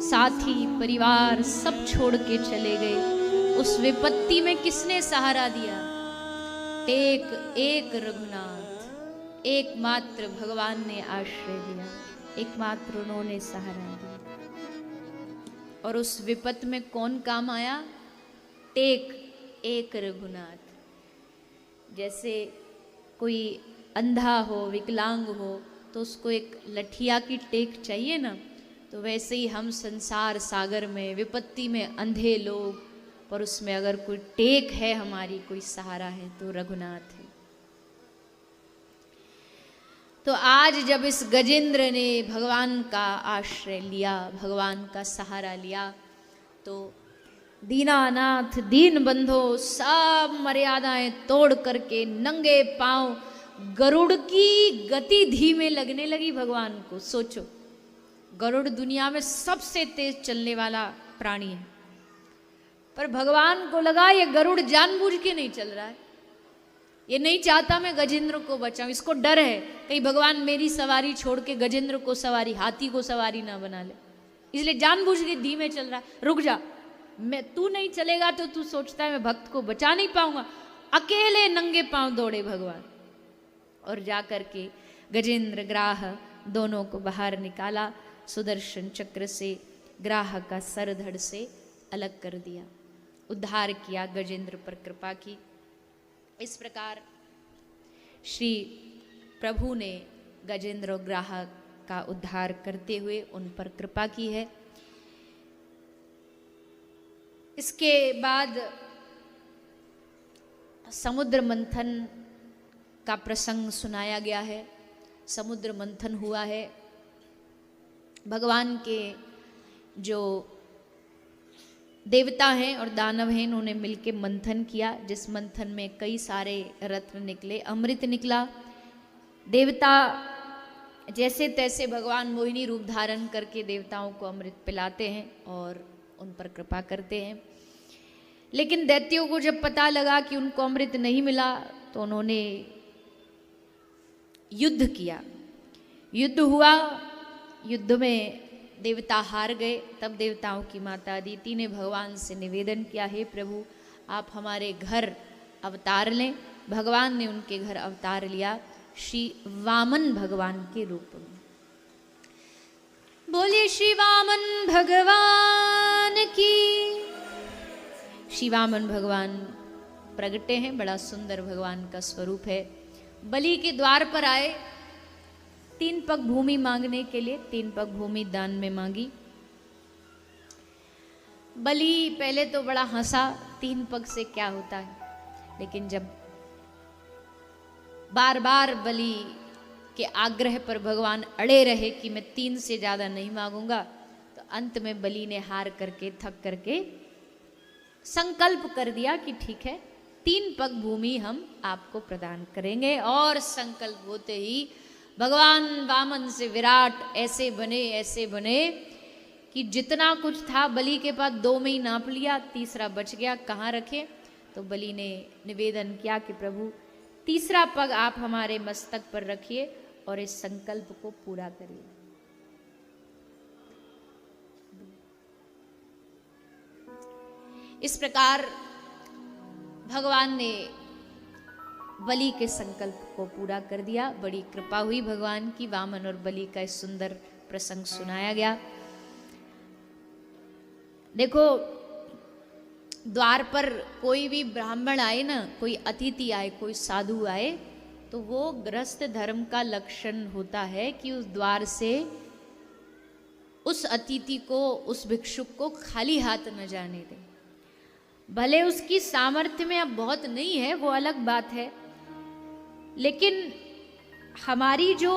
साथी, परिवार सब छोड़ के चले गए, उस विपत्ति में किसने सहारा दिया? टेक एक रघुनाथ, एकमात्र भगवान ने आश्रय दिया, एकमात्र उन्होंने सहारा दिया। और उस विपत में कौन काम आया? टेक एक रघुनाथ। जैसे कोई अंधा हो, विकलांग हो, तो उसको एक लठिया की टेक चाहिए ना, तो वैसे ही हम संसार सागर में, विपत्ति में अंधे लोग, पर उसमें अगर कोई टेक है हमारी, कोई सहारा है, तो रघुनाथ है। तो आज जब इस गजेंद्र ने भगवान का आश्रय लिया, भगवान का सहारा लिया, तो दीनानाथ, दीन बंधो सब मर्यादाएं तोड़ करके नंगे पांव गरुड़ की गति धीमे लगने लगी भगवान को। सोचो, गरुड़ दुनिया में सबसे तेज चलने वाला प्राणी है, पर भगवान को लगा ये गरुड़ जानबूझ के नहीं चल रहा है, ये नहीं चाहता मैं गजेंद्र को बचाऊं, इसको डर है कहीं भगवान मेरी सवारी छोड़ के गजेंद्र को सवारी, हाथी को सवारी ना बना ले, इसलिए जानबूझ के धीमे चल रहा है। रुक जा, मैं तू नहीं चलेगा तो तू सोचता है मैं भक्त को बचा नहीं पाऊंगा। अकेले नंगे पांव दौड़े भगवान और जा करके गजेंद्र ग्राह दोनों को बाहर निकाला, सुदर्शन चक्र से ग्राह का सर धड़ से अलग कर दिया, उद्धार किया, गजेंद्र पर कृपा की। इस प्रकार श्री प्रभु ने गजेंद्र और ग्राह का उद्धार करते हुए उन पर कृपा की है। इसके बाद समुद्र मंथन का प्रसंग सुनाया गया है। समुद्र मंथन हुआ है, भगवान के जो देवता हैं और दानव हैं उन्होंने मिलकर मंथन किया, जिस मंथन में कई सारे रत्न निकले, अमृत निकला। देवता जैसे तैसे भगवान मोहिनी रूप धारण करके देवताओं को अमृत पिलाते हैं और उन पर कृपा करते हैं। लेकिन दैत्यों को जब पता लगा कि उनको अमृत नहीं मिला तो उन्होंने युद्ध किया, युद्ध हुआ, युद्ध में देवता हार गए। तब देवताओं की माता अदिति ने भगवान से निवेदन किया, हे प्रभु आप हमारे घर अवतार लें। भगवान ने उनके घर अवतार लिया श्री वामन भगवान के रूप में। बोलिए श्री वामन भगवान की। श्री वामन भगवान प्रगटे हैं, बड़ा सुंदर भगवान का स्वरूप है। बलि के द्वार पर आए 3 पग भूमि मांगने के लिए, 3 पग भूमि दान में मांगी। बलि पहले तो बड़ा हंसा, 3 पग से क्या होता है, लेकिन जब बार बार बलि के आग्रह पर भगवान अड़े रहे कि मैं 3 से ज्यादा नहीं मांगूंगा, तो अंत में बलि ने हार करके, थक करके संकल्प कर दिया कि ठीक है 3 पग भूमि हम आपको प्रदान करेंगे। और संकल्प होते ही भगवान वामन से विराट ऐसे बने कि जितना कुछ था बलि के पास 2 में ही नाप लिया, तीसरा बच गया, कहाँ रखे। तो बलि ने निवेदन किया कि प्रभु 3रा पग आप हमारे मस्तक पर रखिए और इस संकल्प को पूरा करिए। इस प्रकार भगवान ने बलि के संकल्प को पूरा कर दिया। बड़ी कृपा हुई भगवान की, वामन और बलि का इस सुंदर प्रसंग सुनाया गया। देखो, द्वार पर कोई भी ब्राह्मण आए ना, कोई अतिथि आए, कोई साधु आए, तो वो गृहस्थ धर्म का लक्षण होता है कि उस द्वार से उस अतिथि को, उस भिक्षुक को खाली हाथ न जाने दे। भले उसकी सामर्थ्य में अब बहुत नहीं है, वो अलग बात है, लेकिन हमारी जो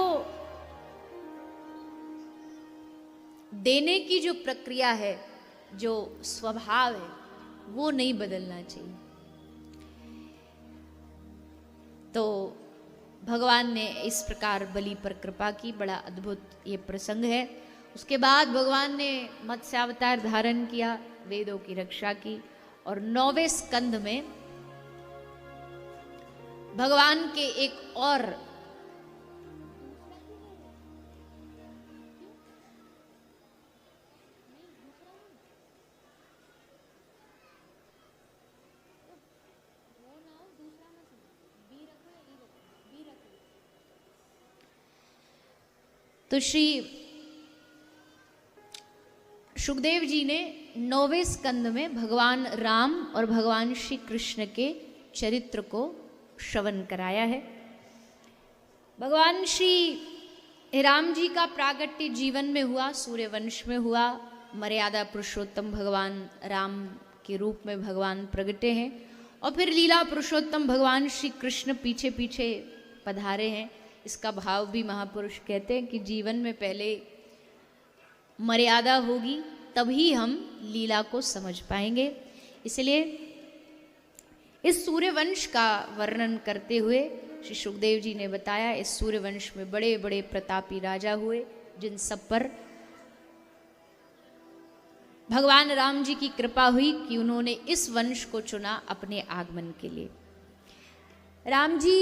देने की जो प्रक्रिया है, जो स्वभाव है, वो नहीं बदलना चाहिए। तो भगवान ने इस प्रकार बलि पर कृपा की, बड़ा अद्भुत ये प्रसंग है। उसके बाद भगवान ने मत्स्यावतार धारण किया, वेदों की रक्षा की, और 9वें स्कंध में भगवान के एक और तो श्री सुखदेव जी ने 9वें स्कंद में भगवान राम और भगवान श्री कृष्ण के चरित्र को श्रवण कराया है। भगवान श्री राम जी का प्रागट्य जीवन में हुआ, सूर्यवंश में हुआ। मर्यादा पुरुषोत्तम भगवान राम के रूप में भगवान प्रगटे हैं, और फिर लीला पुरुषोत्तम भगवान श्री कृष्ण पीछे पीछे पधारे हैं। इसका भाव भी महापुरुष कहते हैं कि जीवन में पहले मर्यादा होगी, तभी हम लीला को समझ पाएंगे। इसलिए इस सूर्यवंश का वर्णन करते हुए श्री सुखदेव जी ने बताया इस सूर्यवंश में बड़े बड़े प्रतापी राजा हुए, जिन सब पर भगवान राम जी की कृपा हुई कि उन्होंने इस वंश को चुना अपने आगमन के लिए। राम जी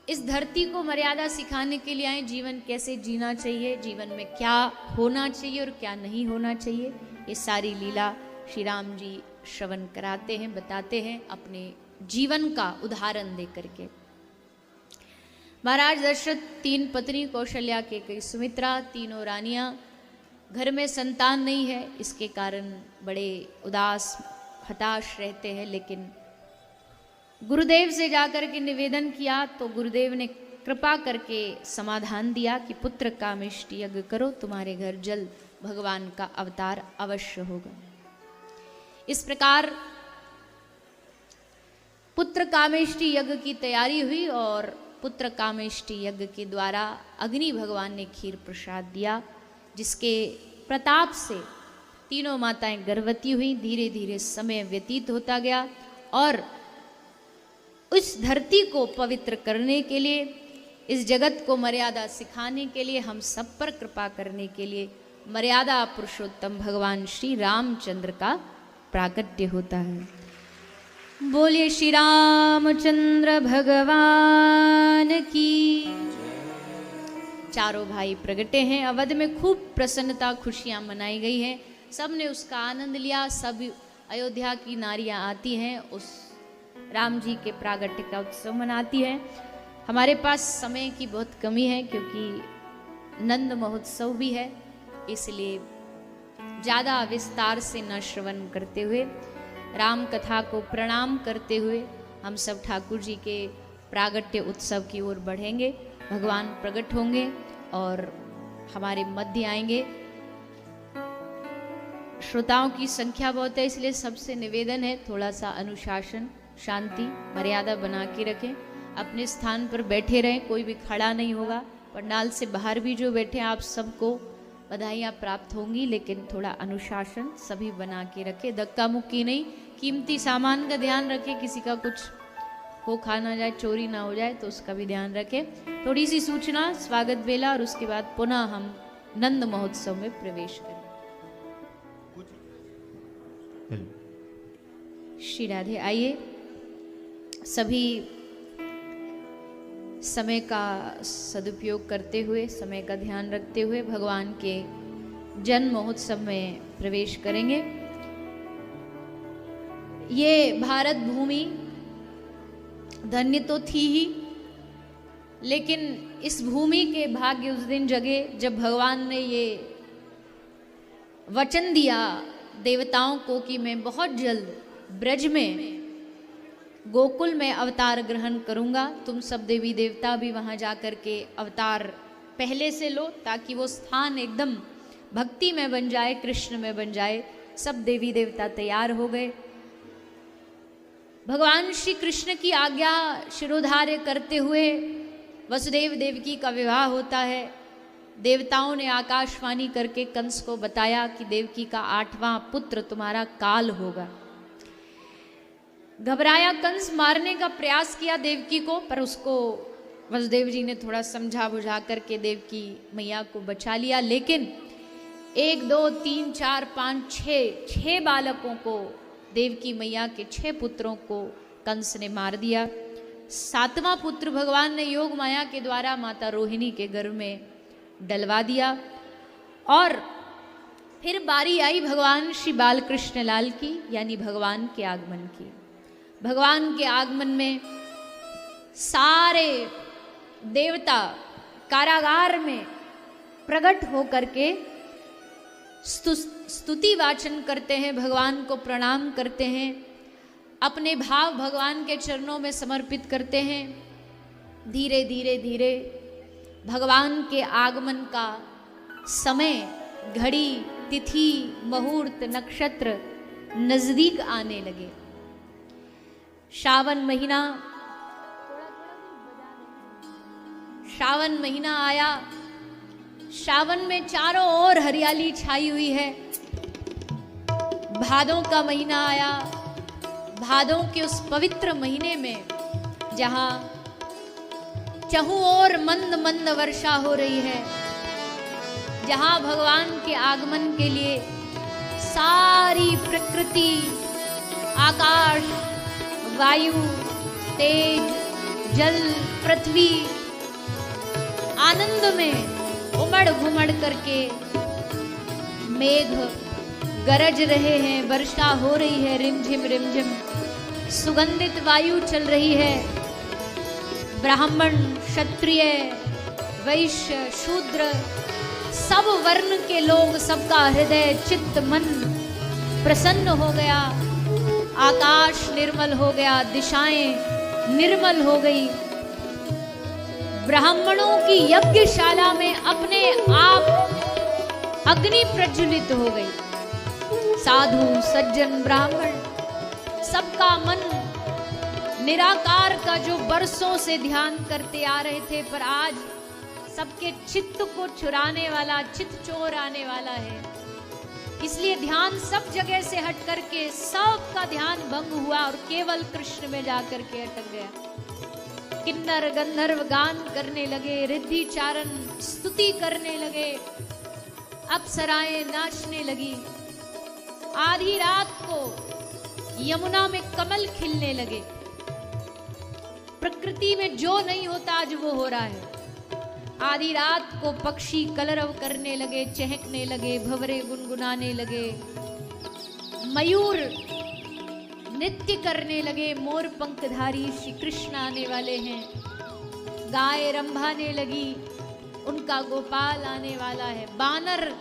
इस धरती को मर्यादा सिखाने के लिए आए, जीवन कैसे जीना चाहिए, जीवन में क्या होना चाहिए और क्या नहीं होना चाहिए, ये सारी लीला श्री राम जी श्रवण कराते हैं, बताते हैं अपने जीवन का उदाहरण दे करके। महाराज दशरथ 3 पत्नी कौशल्या के कई सुमित्रा, तीनों रानियां, घर में संतान नहीं है, इसके कारण बड़े उदास हताश रहते हैं। लेकिन गुरुदेव से जाकर के निवेदन किया तो गुरुदेव ने कृपा करके समाधान दिया कि पुत्र कामेष्टि यज्ञ करो, तुम्हारे घर जल्द भगवान का अवतार अवश्य होगा। इस प्रकार पुत्र कामेष्टि यज्ञ की तैयारी हुई और पुत्र कामेष्टि यज्ञ के द्वारा अग्नि भगवान ने खीर प्रसाद दिया, जिसके प्रताप से तीनों माताएं गर्भवती हुई। धीरे धीरे समय व्यतीत होता गया और उस धरती को पवित्र करने के लिए, इस जगत को मर्यादा सिखाने के लिए, हम सब पर कृपा करने के लिए मर्यादा पुरुषोत्तम भगवान श्री रामचंद्र का प्राकट्य होता है। बोलिए श्री रामचंद्र भगवान की। चारों भाई प्रगटे हैं। अवध में खूब प्रसन्नता, खुशियां मनाई गई हैं, सब ने उसका आनंद लिया। सब अयोध्या की नारियां आती हैं, उस राम जी के प्रागट्य का उत्सव मनाती हैं। हमारे पास समय की बहुत कमी है क्योंकि नंद महोत्सव भी है, इसलिए ज़्यादा विस्तार से न श्रवण करते हुए, राम कथा को प्रणाम करते हुए हम सब ठाकुर जी के प्रागट्य उत्सव की ओर बढ़ेंगे। भगवान प्रकट होंगे और हमारे मध्य आएंगे। श्रोताओं की संख्या बहुत है, इसलिए सबसे निवेदन है थोड़ा सा अनुशासन, शांति, मर्यादा बना के रखें। अपने स्थान पर बैठे रहें, कोई भी खड़ा नहीं होगा। पंडाल से बाहर भी जो बैठे हैं आप सबको बधाइयाँ प्राप्त होंगी, लेकिन थोड़ा अनुशासन सभी बना के रखें, धक्का मुक्की नहीं। कीमती सामान का ध्यान रखें, किसी का कुछ हो खा ना जाए, चोरी ना हो जाए, तो उसका भी ध्यान रखें। थोड़ी सी सूचना, स्वागत बेला और उसके बाद पुनः हम नंद महोत्सव में प्रवेश करें। श्री राधे। आइए सभी समय का सदुपयोग करते हुए, समय का ध्यान रखते हुए भगवान के जन्म महोत्सव में प्रवेश करेंगे। ये भारत भूमि धन्य तो थी ही, लेकिन इस भूमि के भाग्य उस दिन जगे जब भगवान ने ये वचन दिया देवताओं को कि मैं बहुत जल्द ब्रज में, गोकुल में अवतार ग्रहण करूंगा। तुम सब देवी देवता भी वहां जाकर के अवतार पहले से लो, ताकि वो स्थान एकदम भक्ति में बन जाए, कृष्ण में बन जाए। सब देवी देवता तैयार हो गए। भगवान श्री कृष्ण की आज्ञा शिरोधार्य करते हुए वसुदेव देवकी का विवाह होता है। देवताओं ने आकाशवाणी करके कंस को बताया कि देवकी का 8वां पुत्र तुम्हारा काल होगा। घबराया कंस, मारने का प्रयास किया देवकी को, पर उसको वसुदेव जी ने थोड़ा समझा बुझा करके देवकी मैया को बचा लिया। लेकिन 1 2 3 4 5 6 बालकों को, देवकी मैया के 6 पुत्रों को कंस ने मार दिया। 7वां पुत्र भगवान ने योग माया के द्वारा माता रोहिणी के गर्भ में डलवा दिया। और फिर बारी आई भगवान श्री बालकृष्ण लाल की, यानी भगवान के आगमन की। भगवान के आगमन में सारे देवता कारागार में प्रकट होकर के स्तुति वाचन करते हैं, भगवान को प्रणाम करते हैं, अपने भाव भगवान के चरणों में समर्पित करते हैं। धीरे धीरे धीरे भगवान के आगमन का समय, घड़ी, तिथि, मुहूर्त, नक्षत्र नजदीक आने लगे। श्रावण महीना आया। श्रावण में चारों ओर हरियाली छाई हुई है। भादों का महीना आया। भादों के उस पवित्र महीने में जहाँ चहुं ओर मंद मंद वर्षा हो रही है। जहां भगवान के आगमन के लिए सारी प्रकृति, आकाश, वायु, तेज, जल, पृथ्वी आनंद में उमड़ घुमड़ करके मेघ गरज रहे हैं, वर्षा हो रही है, रिमझिम रिमझिम, सुगंधित वायु चल रही है। ब्राह्मण, क्षत्रिय, वैश्य, शूद्र, सब वर्ण के लोग, सबका हृदय, चित्त, मन प्रसन्न हो गया। आकाश निर्मल हो गया, दिशाएं निर्मल हो गई। ब्राह्मणों की यज्ञशाला में अपने आप अग्नि प्रज्वलित हो गई। साधु, सज्जन, ब्राह्मण सबका मन निराकार का जो बरसों से ध्यान करते आ रहे थे, पर आज सबके चित्त को चुराने वाला, चित्त चोर आने वाला है। इसलिए ध्यान सब जगह से हट करके सबका ध्यान भंग हुआ और केवल कृष्ण में जाकर के अटक गया। किन्नर गंधर्व गान करने लगे, रिद्धि चारण स्तुति करने लगे, अप्सराएं नाचने लगी। आधी रात को यमुना में कमल खिलने लगे। प्रकृति में जो नहीं होता आज वो हो रहा है। आधी रात को पक्षी कलरव करने लगे, चहकने लगे, भंवरे गुनगुनाने लगे, मयूर नृत्य करने लगे। मोर पंखधारी श्री कृष्ण आने वाले हैं। गाय रंभाने लगी, उनका गोपाल आने वाला है। बानर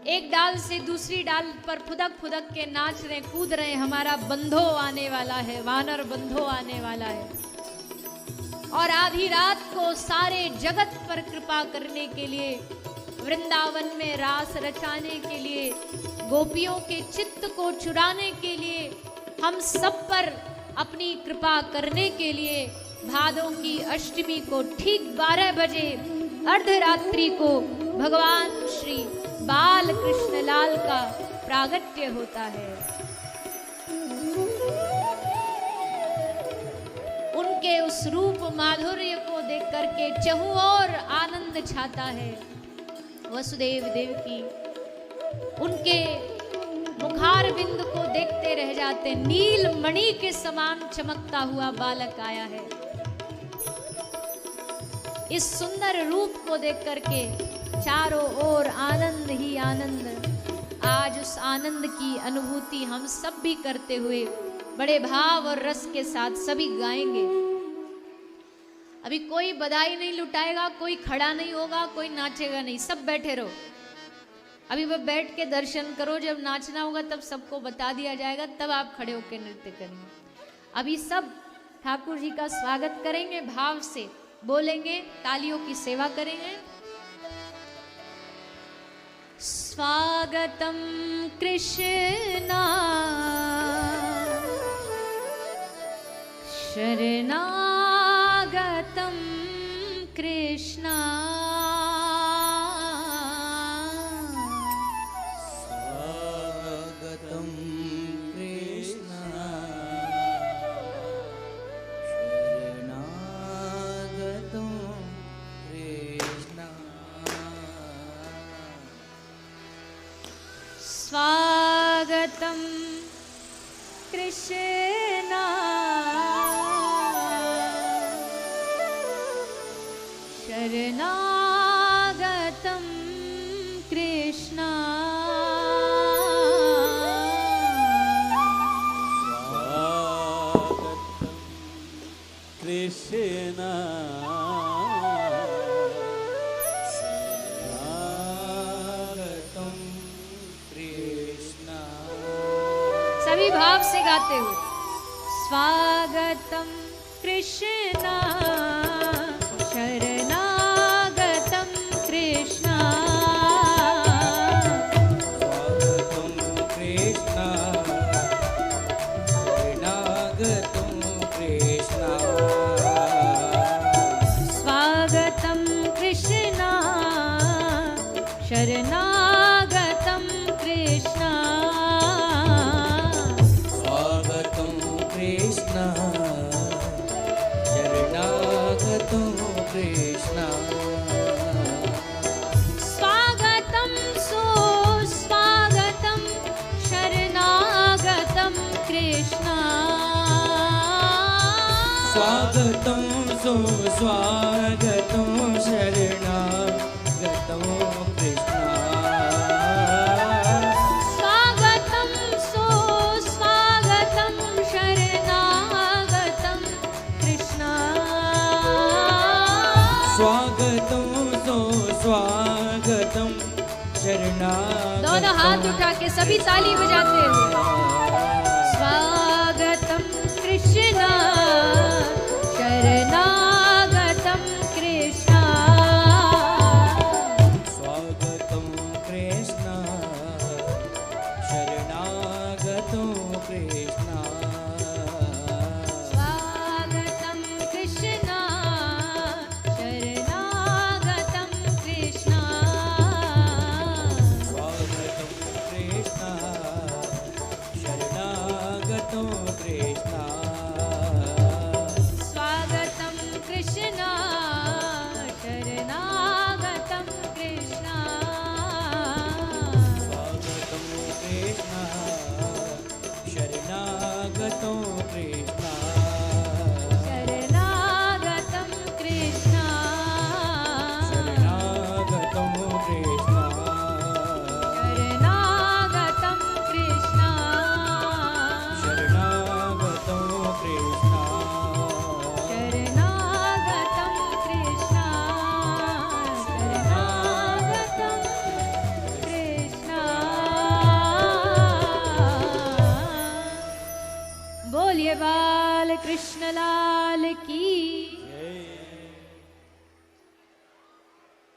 एक डाल से दूसरी डाल पर फुदक फुदक के नाच रहे, कूद रहे। हमारा बंधो आने वाला है, वानर बंधो आने वाला है। और आधी रात को सारे जगत पर कृपा करने के लिए, वृंदावन में रास रचाने के लिए, गोपियों के चित्त को चुराने के लिए, हम सब पर अपनी कृपा करने के लिए भादों की अष्टमी को ठीक 12 बजे अर्धरात्रि को भगवान श्री बाल कृष्ण लाल का प्रागट्य होता है। उनके उस रूप माधुर्य को देख करके चहुं ओर आनंद छाता है। वसुदेव देवकी उनके मुखार बिंद को देखते रह जाते। नील मणि के समान चमकता हुआ बालक आया है। इस सुंदर रूप को देख करके चारों ओर आनंद ही आनंद। आज उस आनंद की अनुभूति हम सब भी करते हुए बड़े भाव और रस के साथ सभी गाएंगे। अभी कोई बधाई नहीं लुटाएगा, कोई खड़ा नहीं होगा, कोई नाचेगा नहीं, सब बैठे रहो। अभी वह बैठ के दर्शन करो, जब नाचना होगा तब सबको बता दिया जाएगा, तब आप खड़े होकर नृत्य करेंगे। अभी सब ठाकुर जी का स्वागत करेंगे, भाव से बोलेंगे, तालियों की सेवा करेंगे। स्वागतम कृष्णा शरणागतम कृष्णा स्वागतम कृष्णा शरणागतम कृष्णा स्वागतम कृष्णा शरणागतम कृष्णा स्वागतम कृष्णा शरणागतम कृष्णा। सभी भाव से गाते हुए स्वागतम कृष्णा शरणागतम कृष्णा स्वागतम कृष्णा शरणागतम कृष्णा स्वागतम कृष्णा शरणागतम कृष्णा स्वागतम कृष्णा शरणागतम स्वागतं सुस्वागतं शरणागतं कृष्ण स्वागतं सुस्वागतं शरणागतं कृष्ण स्वागतं सुस्वागतं शरणागतं दोनों हाथ उठा के सभी ताली बजाते हुए स्वागतं कृष्ण शरणागतं कृष्ण स्वागतं कृष्ण शरणागतं कृष्ण स्वागतं कृष्ण शरणागतं कृष्ण स्वागतं कृष्ण शरणागतं कृष्ण स्वागतं कृष्ण शरणागतं कृष्ण स्वागतं कृष्ण शरणागतं कृष्ण शरणागतं कृष्ण शरणागतं कृष्ण शरणागतं कृष्ण शरणागतं कृष्ण शरणागतं कृष्ण शरणागतं कृष्ण बोलिए बाल कृष्ण लाल की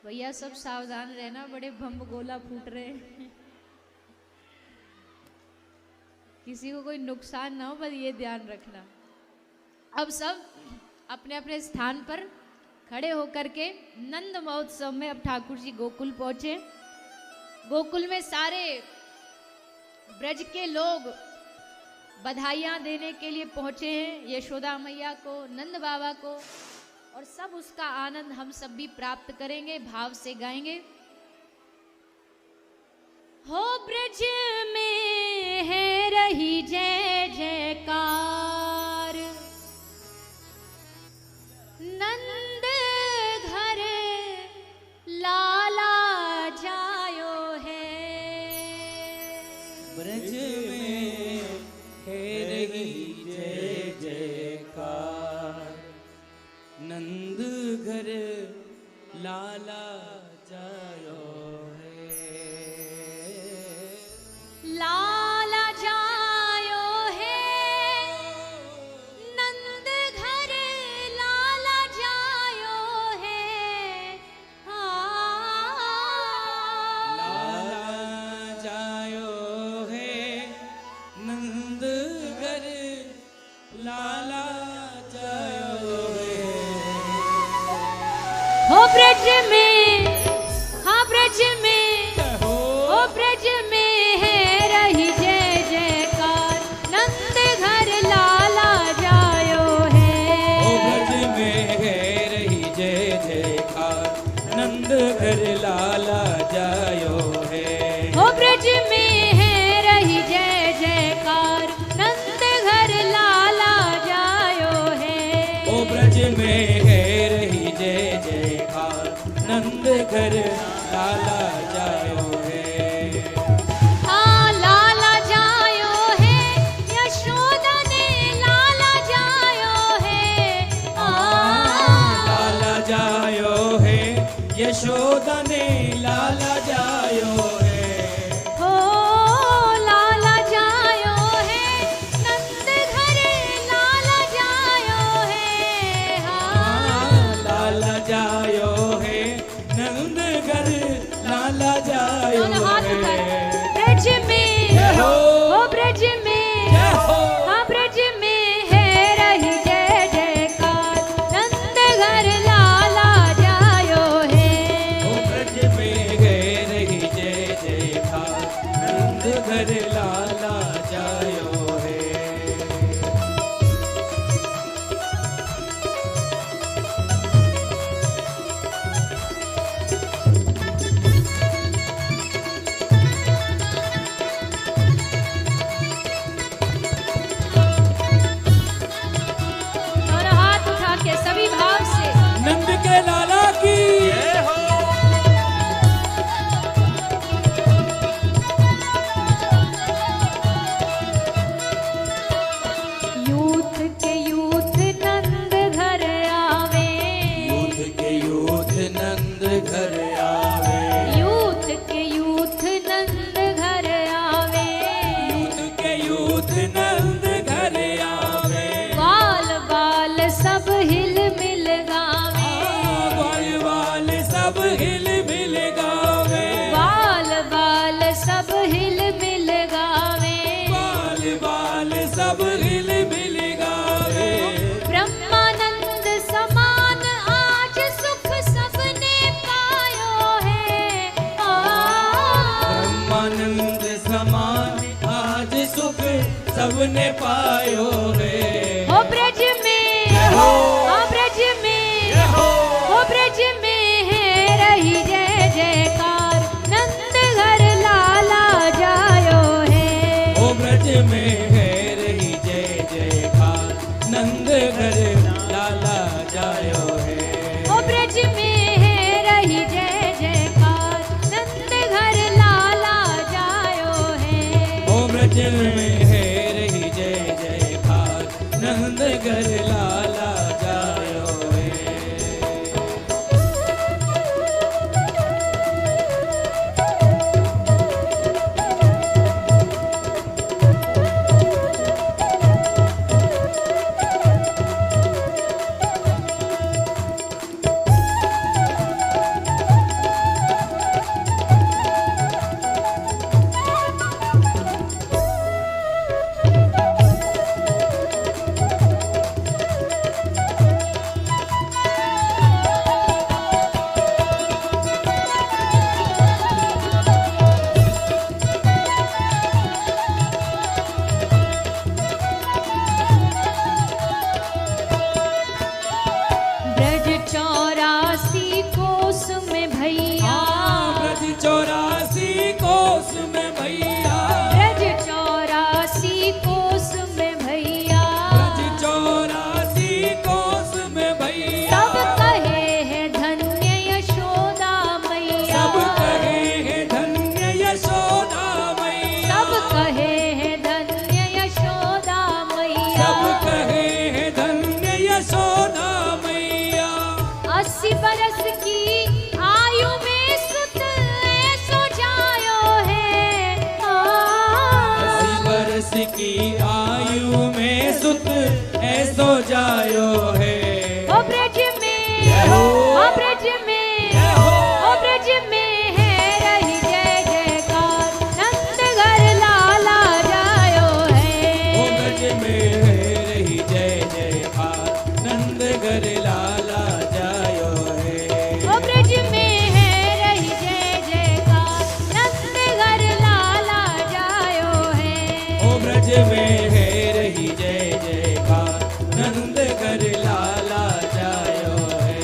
भैया सब सावधान रहना, बड़े बम गोला फूट रहे हैं। किसी को कोई नुकसान ना हो, बस ये ध्यान रखना। अब सब अपने अपने स्थान पर खड़े होकर के नंद महोत्सव में अब ठाकुर जी गोकुल पहुंचे। गोकुल में सारे ब्रज के लोग बधाइयाँ देने के लिए पहुंचे हैं यशोदा मैया को, नंद बाबा को, और सब उसका आनंद हम सब भी प्राप्त करेंगे। भाव से गाएंगे। हो ब्रज में है रही जय जयकार, नंद घर लाला जायो है। ब्रज में है रही जय जयकार, नंद घर लाला जायो है। लाला जायो है, नंद घर लाला जायो है। लाला जायो है, नंद घर लाला जायो है। हो ब्रज में, हाँ ब्रज में, हो हो ब्रज में है रही जय जयकार, नंद घर लाला जायो है। ओ ब्रज में है रही जय जयकार, नंद घर लाला जायो है। हो ब्रज में है रही जय जयकार, नंद घर लाला जायो है। ओ ब्रज में है रही जय जयकार, नंद घर लाला जायो है। हाँ लाला जायो है, यशोदा ने लाला जायो है। लाला जायो है, यशोदा ने लाला जायो है। हो लाला जायो है, नंद घर लाला जायो है। हाँ लाला जायो है, नंद घर लाला जायो दोनों हाथ है। उठाए। ब्रज में हो, हो ब्रज में, जय हो। हाँ ब्रज में है रही जय जयकार, नंद घर लाला जायो है। ओ ब्रज में है रही जय जयकार, नंद घर लाला जायो है। दोनों हाथ उठा के लाला की यूथ के यूथ नंद घर आवे, यूथ के यूथ नंद घर आवे, यूथ के यूथ नंद घर आवे, यूथ के यूथ नंद घर आवे, बाल बाल सब हिल मिल गावे, बाल बाल सब हिल मिल गावे, बाल बाल सब हिल मिल गावे, बाल बाल सब हिल मिल गावे, ब्रह्मानंद समान आज सुख सबने पायो है। ब्रह्मानंद समान आज सुख सबने पायो है। ओ ब्रज में, हो। ओ ब्रज में, हो। ओ ब्रज में है रही जय जयकार, नंद घर लाला जायो है। ओ ब्रज में है रही जय जयकार, नंद घर लाला जायो है। ओ ब्रज में है रही जय जयकार, नंद घर लाला जायो है। ओ ब्रज में है रही जय जयकार, नंद घर लाला जायो है। ब्रज 84 कोस में भैया, ब्रज 84 कोस में भैया, ब्रज 84 कोस में भैया, ब्रज 84 कोस में भैया, सब कहे है धन्य यशोदा मैया, सब कहे हैं धन्य यशोदा मैया, सब कहे है धन्य यशोदा मैया, सब कहे हैं धन्य यशोदा मैया। 80 बरस की आयु में सुत ऐसो जायो है। 80 वर्ष की आयु में सुत ऐसो जायो है। ओ ब्रज में, हो। ओ ब्रज में, हो। ओ ब्रज में है रही जय जयकार, नंद घर लाला जायो है। ओ ब्रज में है रही जय जयकार, नंद घर लाला जायो है। ओ ब्रज में है रही जय जयकार, नंद घर लाला जायो है। ओ ब्रज में है रही जय जयकार, नंद घर लाला जायो है।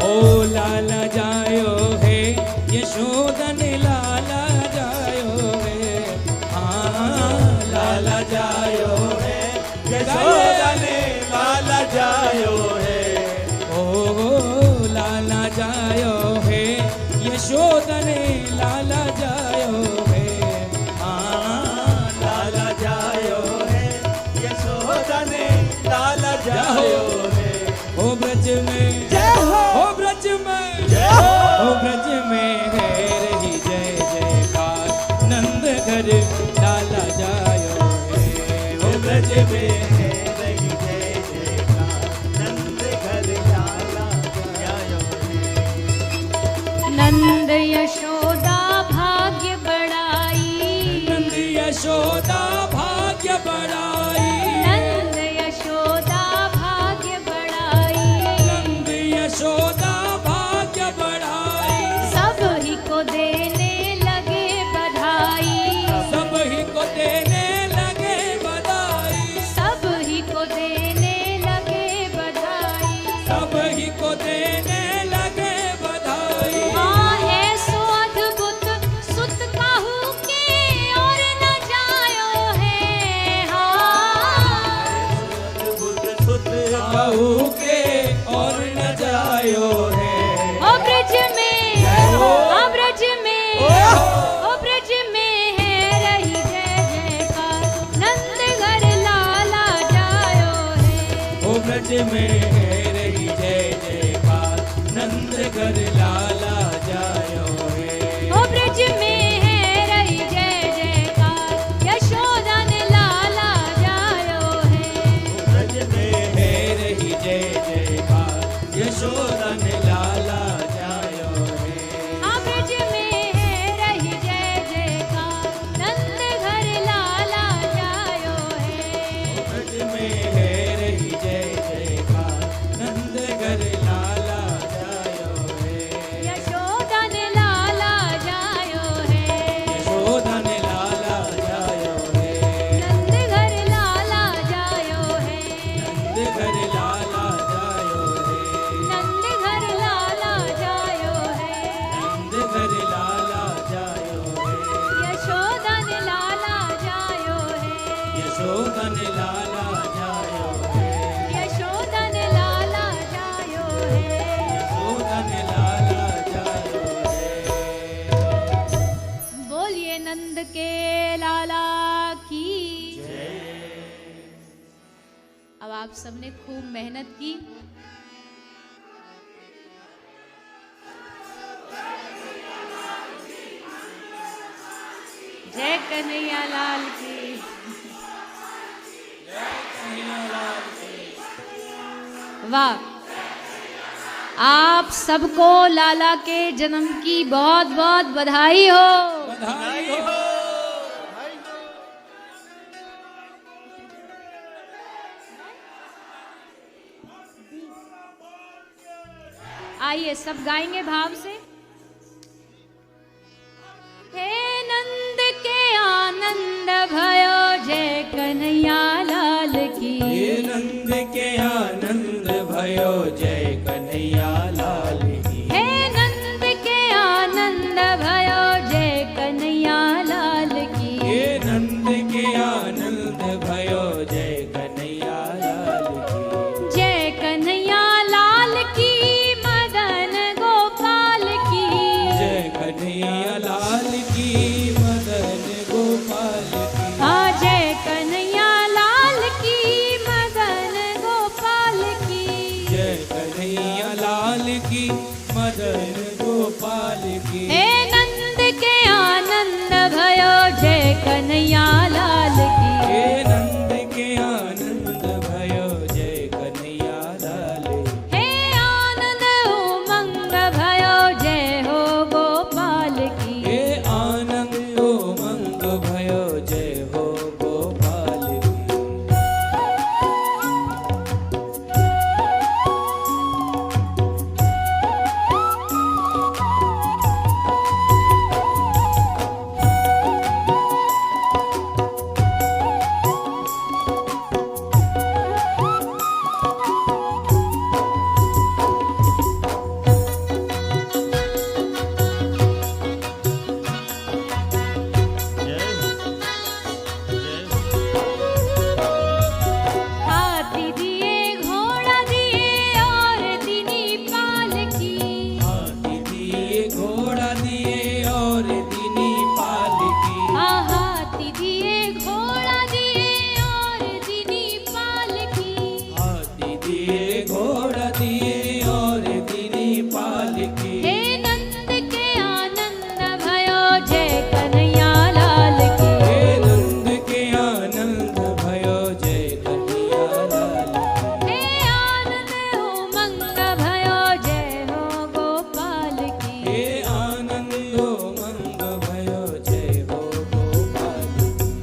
ओ लाला जायो है, यशोदन लाला जायो है। हाँ लाला जायो है, यशोदन लाला जायो है। ओ लाला जायो है, यशोदन लाला जायो है। हाँ लाला जायो है, यशोदन लाला जायो है। ओ ब्रज में ओ ब्रज में ओ ब्रज में है रही जय जयकार, नंद घर लाला जायो है। ओ ब्रज में है रही जय जयकार, नंद घर लाला जायो है। नंद यशोदा भाग्य बढ़ाई, नंद यशोदा भाग्य बढ़ा ब्रज में है रही जय जयकार, नंद घर लाला जायो है। ओ ब्रज में है रही जय जयकार, यशोदन लाला जायो है। ब्रज में है रही जय जयकार, यशोदन लाला जायो है। हाँ ब्रज में है रही जय जयकार, नंद घर लाला जायो है। ब्रज में है रही जय जयकार, नंद घर लाला जायो है। यशोदन लाला जायो है। यशोदन लाला जायो है। नंद घर लाला जायो है। नंद घर लाला जायो है। नंद घर लाला जायो है। नंद घर लाला जायो है। यशोदन लाला जायो है। यशोदन लाला जायो है। यशोदन लाला जायो है। यशोदन लाला जायो है। बोलिए नंद के लाला की। अब आप सबने खूब मेहनत की। जय कन्हैया लाल की। वाह, आप सबको लाला के जन्म की बहुत बहुत बधाई हो। बधाई हो। आइए सब गाएंगे भाव से। हे नंद के आनंद भयो, जय कन्हैया लाल की। हे नंद के आनंद भयो, जय कन्हैया लाल की। हे नंद के आनंद भयो, जय कन्हैया लाल की। हे नंद के आनंद भयो, जय कन्हैया लाल की। जय कन्हैया लाल की, मदन गोपाल की। जय कन्हैया लाल की, मदन गोपाल की। हाँ जय कन्हैया लाल की, मदन गोपाल की। जय कन्हैया लाल की, मदन गोपाल की। हे नंद के आनंद भयो, जय कन्हैया लाल की। हे नंद के आनंद भयो, जय कन्हैया लाल की। हे आनंद उमंग भयो, जय हो गोपाल की। हे आनंद उमंग भयो, जय हो गोपाल की। हाथी दिए घोड़ा दिए और दीनी पाल की। हाथी दिए घोड़ा दिए और दीनी पाल की। हाँ हाथी दिए घोड़ा दिए और दीनी पाल की। हाथी दिए घोड़ा दिए और दीनी पाल की। हे नंद के आनंद भयो, जय कन्हैया लाल की। हे नंद के आनंद भयो, जय कन्हैया लाल की। हे आनंद उमंग भयो, जय हो गोपाल की। हे आनंद उमंग भयो, जय हो गोपाल की।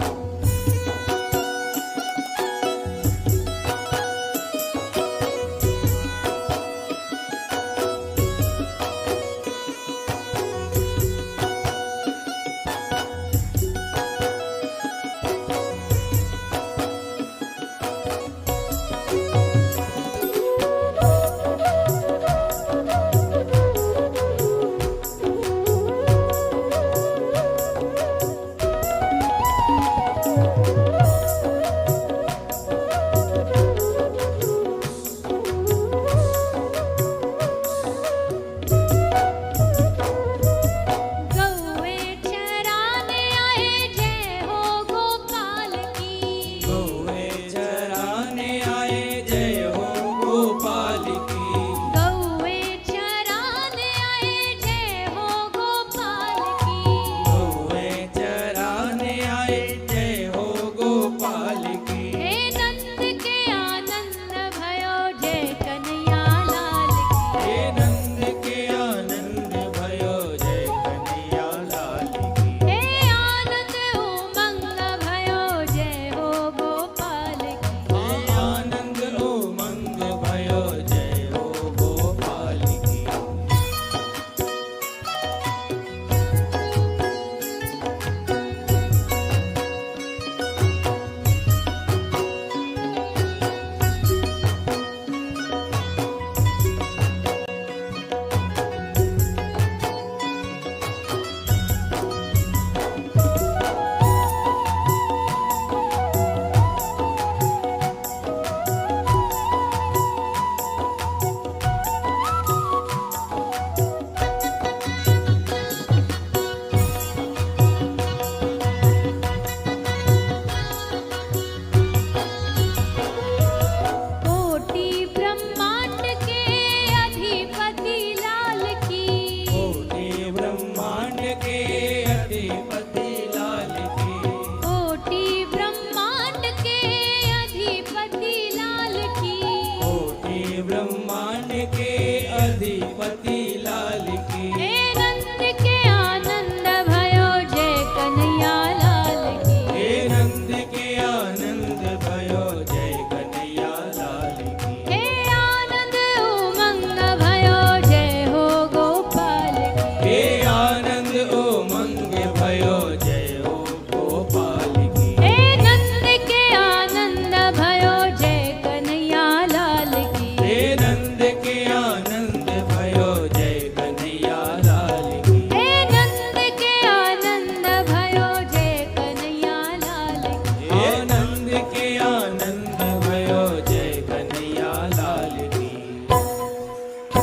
की। हे नंद के आनंद भयो जय कन्हैया लाल की। हे नंद के आनंद भयो जय कन्हैया लाल की। हे आनंद उमंग भयो जय हो गोपाल की। हे आनंद उमंग भयो जय हो गोपाल की। हे नंद के आनंद भयो जय कन्हैया लाल की। हे नंद के आनंद भयो जय कन्हैया लाल की। हे नंद के आनंद भयो जय कन्हैया लाल की। आनंद के आनंद भयो जय कन्हैया लाल की।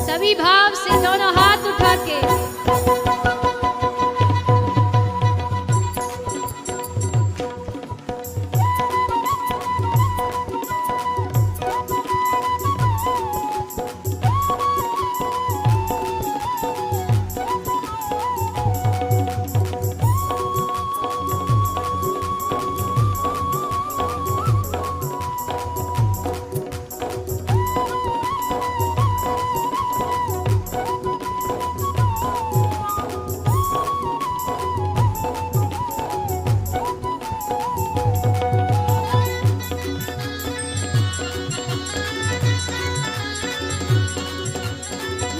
सभी भाव से दोनों हाथ उठा के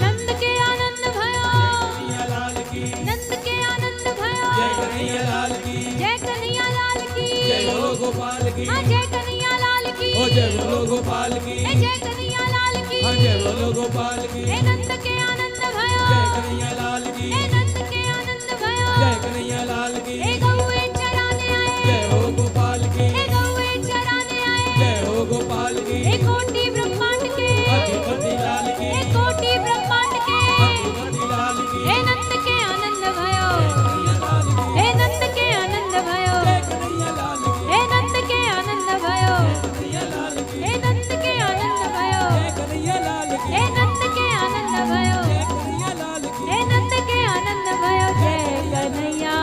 नंद के आनंद भयो कन्हैया लाल की। नंद के आनंद भयो जय कन्हैया लाल की। जय कन्हैया लाल की। जय हो गोपाल की। हाँ जय कन्हैया लाल की। ओ जय बोलो गोपाल की। हे जय कन्हैया लाल की। हाँ जय बोलो गोपाल की। हे नंद के आनंद भयो जय कन्हैया लाल की। हे नंद के आनंद भयो जय कन्हैया लाल की। हे गौए चराने आए जय हो गोपाल की। हे गौए चराने आए जय हो गोपाल की। हे कोटि ब्रह्मांड के अधिपति लाल की। हे कोटि ब्रह्मांड के अधिपति लाल की। हे नंद के आनंद भयो कन्हैया लाल की। हे नंद के आनंद भयो जय कन्हैया लाल की। हे नंद के आनंद भयो कन्हैया लाल की। हे नंद के आनंद भयो जय कन्हैया लाल की। हे नंद के आनंद भयो जय कन्हैया लाल की। हे नंद के आनंद भयो जय कन्हैया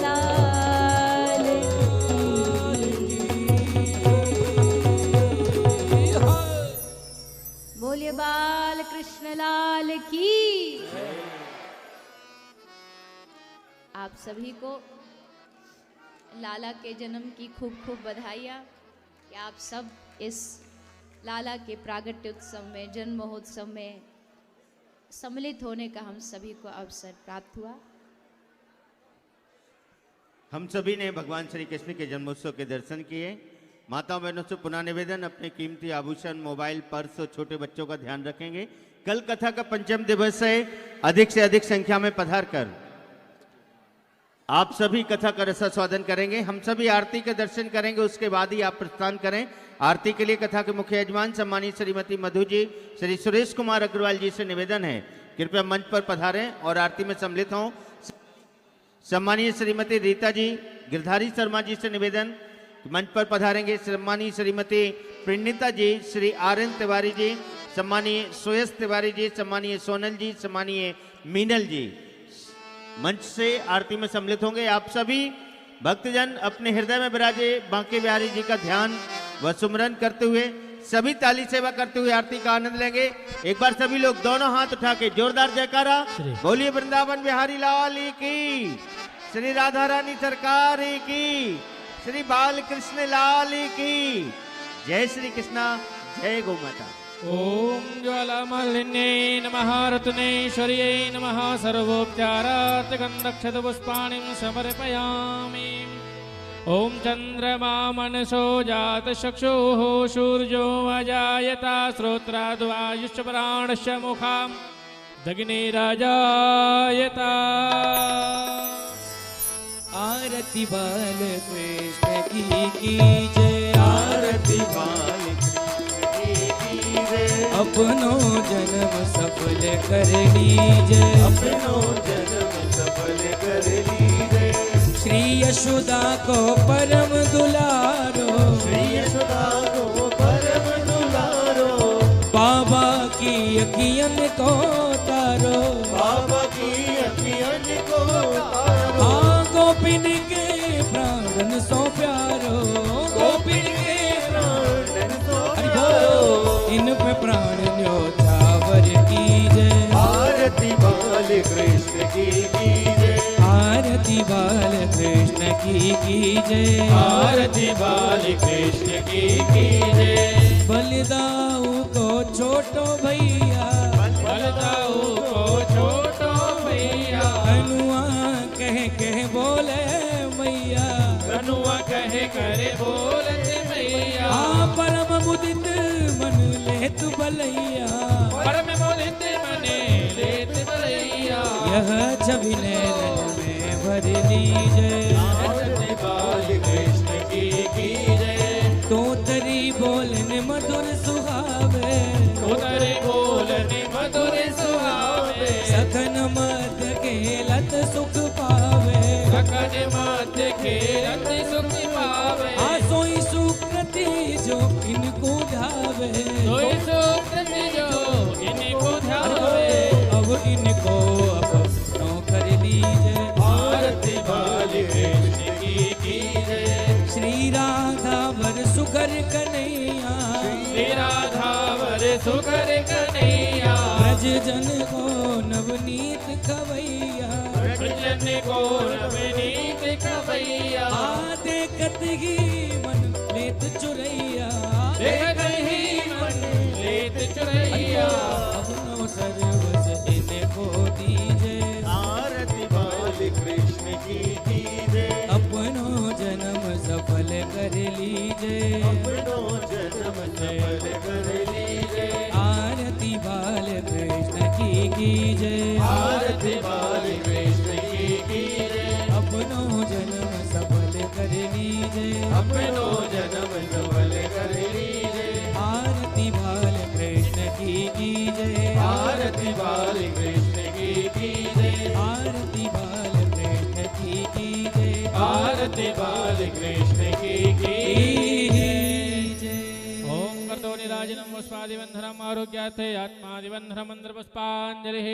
लाल की। बोलिए बाल कृष्ण लाल की। आप सभी को लाला के जन्म की खूब खूब बधाइयाँ कि आप सब इस लाला के प्रागट्य उत्सव में जन्म महोत्सव में सम्मिलित होने का हम सभी को अवसर प्राप्त हुआ। हम सभी ने भगवान श्री कृष्ण के जन्मोत्सव के दर्शन किए। माताओं बहनों से पुनः निवेदन, अपने कीमती आभूषण, मोबाइल, पर्स और छोटे बच्चों का ध्यान रखेंगे। कल कथा का पंचम दिवस है। अधिक से अधिक संख्या में पधार कर आप सभी कथा का रसास्वादन करेंगे। हम सभी आरती के दर्शन करेंगे, उसके बाद ही आप प्रस्थान करें। आरती के लिए कथा के मुख्य यजमान सम्मानित श्रीमती मधु जी, श्री सुरेश कुमार अग्रवाल जी से निवेदन है कृपया मंच पर पधारें और आरती में सम्मिलित हों। सम्मानीय श्रीमती रीता जी, गिरधारी शर्मा जी से निवेदन मंच पर पधारेंगे। सम्मानीय श्रीमती प्रणीता जी, श्री आर.एन. तिवारी जी, सम्मानीय सुयश तिवारी जी, सम्मानीय सोनल जी, सम्मानीय मीनल जी मंच से आरती में सम्मिलित होंगे। आप सभी भक्तजन अपने हृदय में विराजे बांके बिहारी जी का ध्यान व सुमरन करते हुए सभी ताली सेवा करते हुए आरती का आनंद लेंगे। एक बार सभी लोग दोनों हाथ उठा के जोरदार जयकारा बोलिए वृंदावन बिहारी लाल की, श्री राधा रानी सरकार की, श्री बाल कृष्ण लाल की। जय श्री कृष्णा, जय गौ माता। ओम ज्वालामालिन्ये नमः, रत्नेश्वर्यै नमः, सर्वोपचारार्थ गन्धक्षत पुष्पाणिं समर्पयामि। ओम चंद्रमा मनसो जात चक्षुः, सूर्यो अजायता, श्रोत्राद्वायुश्च प्राणश्च मुखां दग्निराजायता। आरती बाल कृष्ण की जय, आरती बाल अपनो जन्म सफल कर लीजे, अपनो जन्म सफल कर लीजे। श्री यशोदा को परम दुलारो, श्री यशोदा को परम दुलारो, बाबा की अखियन को तारो, बाबा की अखियन को तारो। हाँ गोपिन के प्राणन सो प्यारो, गोपिन के प्राणन सो इन पे प्राण न्योछावर की की जय। आरती बाल कृष्ण की जय। बलिदाऊ को छोटो भैया, बलदाऊ को छोटो भैया, कनुआ कह बोले मैया, कनुआ कहे करे बोलते मैया। परम मुदित मन लेत बलैया, परम मुदित मने लेत बलैया। यह छवि नैनन में भर लीजिए। आरती बाल कृष्ण की जय। तो तरी बोलने मधुर सुहावे, उतरे बोलने मधुर सुहावे। सखन मत खेलत सुख पावे, सकन मत खेलत सुख पावे। आसोई सुकृति जो इनको ढावे, सोई सुकृति जो इनको ध्यावे। अब इनको अपनों कर लीजिए। आरती बाल कृष्ण की जय। श्री राधा वर सुकर कन्हैया, श्री राधा वर सुकर कन्हैया। ब्रज जन को नवनीत खवैया, जन को नवनीत खवैया। देखत ही मन लेत चुरैया, देखत ही मन लेत चुरैया। अपनो सर्वस इनको दीजे। आरती बाल कृष्ण की जय। अपनो जन्म सफल कर लीजे। अपनो जन्म सफल कर लीजिए। आरती बाल कृष्ण की जय। आरती बाल कृष्ण की जय। अपनो जन्म सफल कर लीजे। अपनो जन्म सफल कर लीजिए। आरती बाल कृष्ण की जय। आरती बाल कृष्ण की जय। आरती बाल कृष्ण की जय। आरती बाल कृष्ण की जय। ओम कर्तो निराजनम पुष्पादिबंधनम आरोग्यार्थे आत्मादिबंधनम मंत्रपुष्पांजलिः।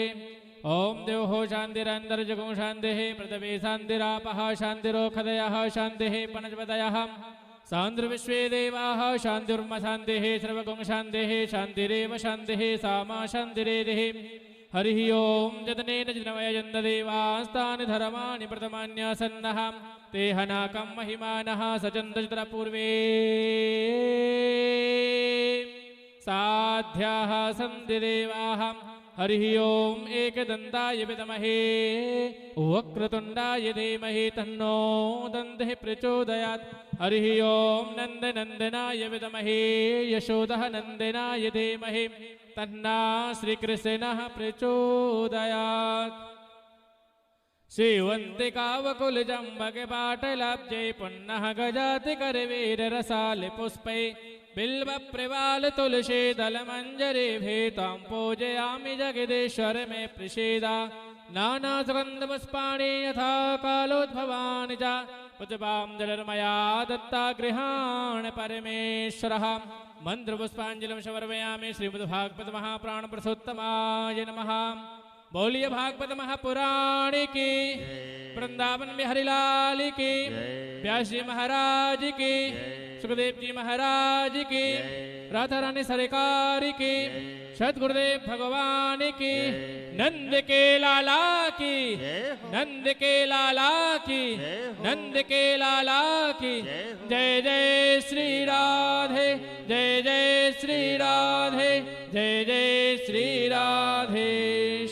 ओम देवो शांतिरंतर्जगो शांतिः। पृथ्वी शांतिरापः शांतिरोखदयः शांतिः पनजपतयः। शान्तिर्विश्वे देवाः शान्तिर्म शान्तिः। सर्वगुं शान्तिः शान्तिरेव शान्तिः सामा शान्तिरेधिः। हरिः ओम जतनेन जनमयजन्त देवास्तानि धर्माणि प्रथमान्यासन्नः। ते हनाकं महिमानः सचन्त चित्रपूर्वे साध्याः सन्ति देवाः। हरिः ओम एकदन्ताय विद्महे वक्रतुण्डाय धीमहि तन्नो दन्तिः प्रचोदयात्। हरिः ओम नन्दनन्दनाय विद्महे यशोदः नन्दनाय धीमहि तन्ना श्रीकृष्णः प्रचोदयात्। श्रीवन्तिकावकुलजम्बकपाटलाब्जै पुन्नः गजाति करवीररसाले पुष्पै बिल्वप्रवाल तुलसी दलमञ्जरी भेतां पूजयामि जगदीश्वर मे प्रसीदा। नानासुगन्धपुष्पाणि यथा कालोद्भवानि च पुष्पां जलर्मया दत्ता गृहाण परमेश्वरः। मंत्रपुष्पांजलिं समर्पयामि। श्रीमद्भागवत महाप्राणपुरुषोत्तमाय नमः। बोलिए भागवत महापुराण की, वृंदावन बिहारी लाल की, व्यास जी महाराज की, सुखदेव जी महाराज की, राधा रानी सरकार की, सतगुरुदेव भगवान की, नंद के लाला की, नंद के लाला की, नंद के लाला की। जय जय श्री राधे, जय जय श्री राधे, जय जय श्री राधे।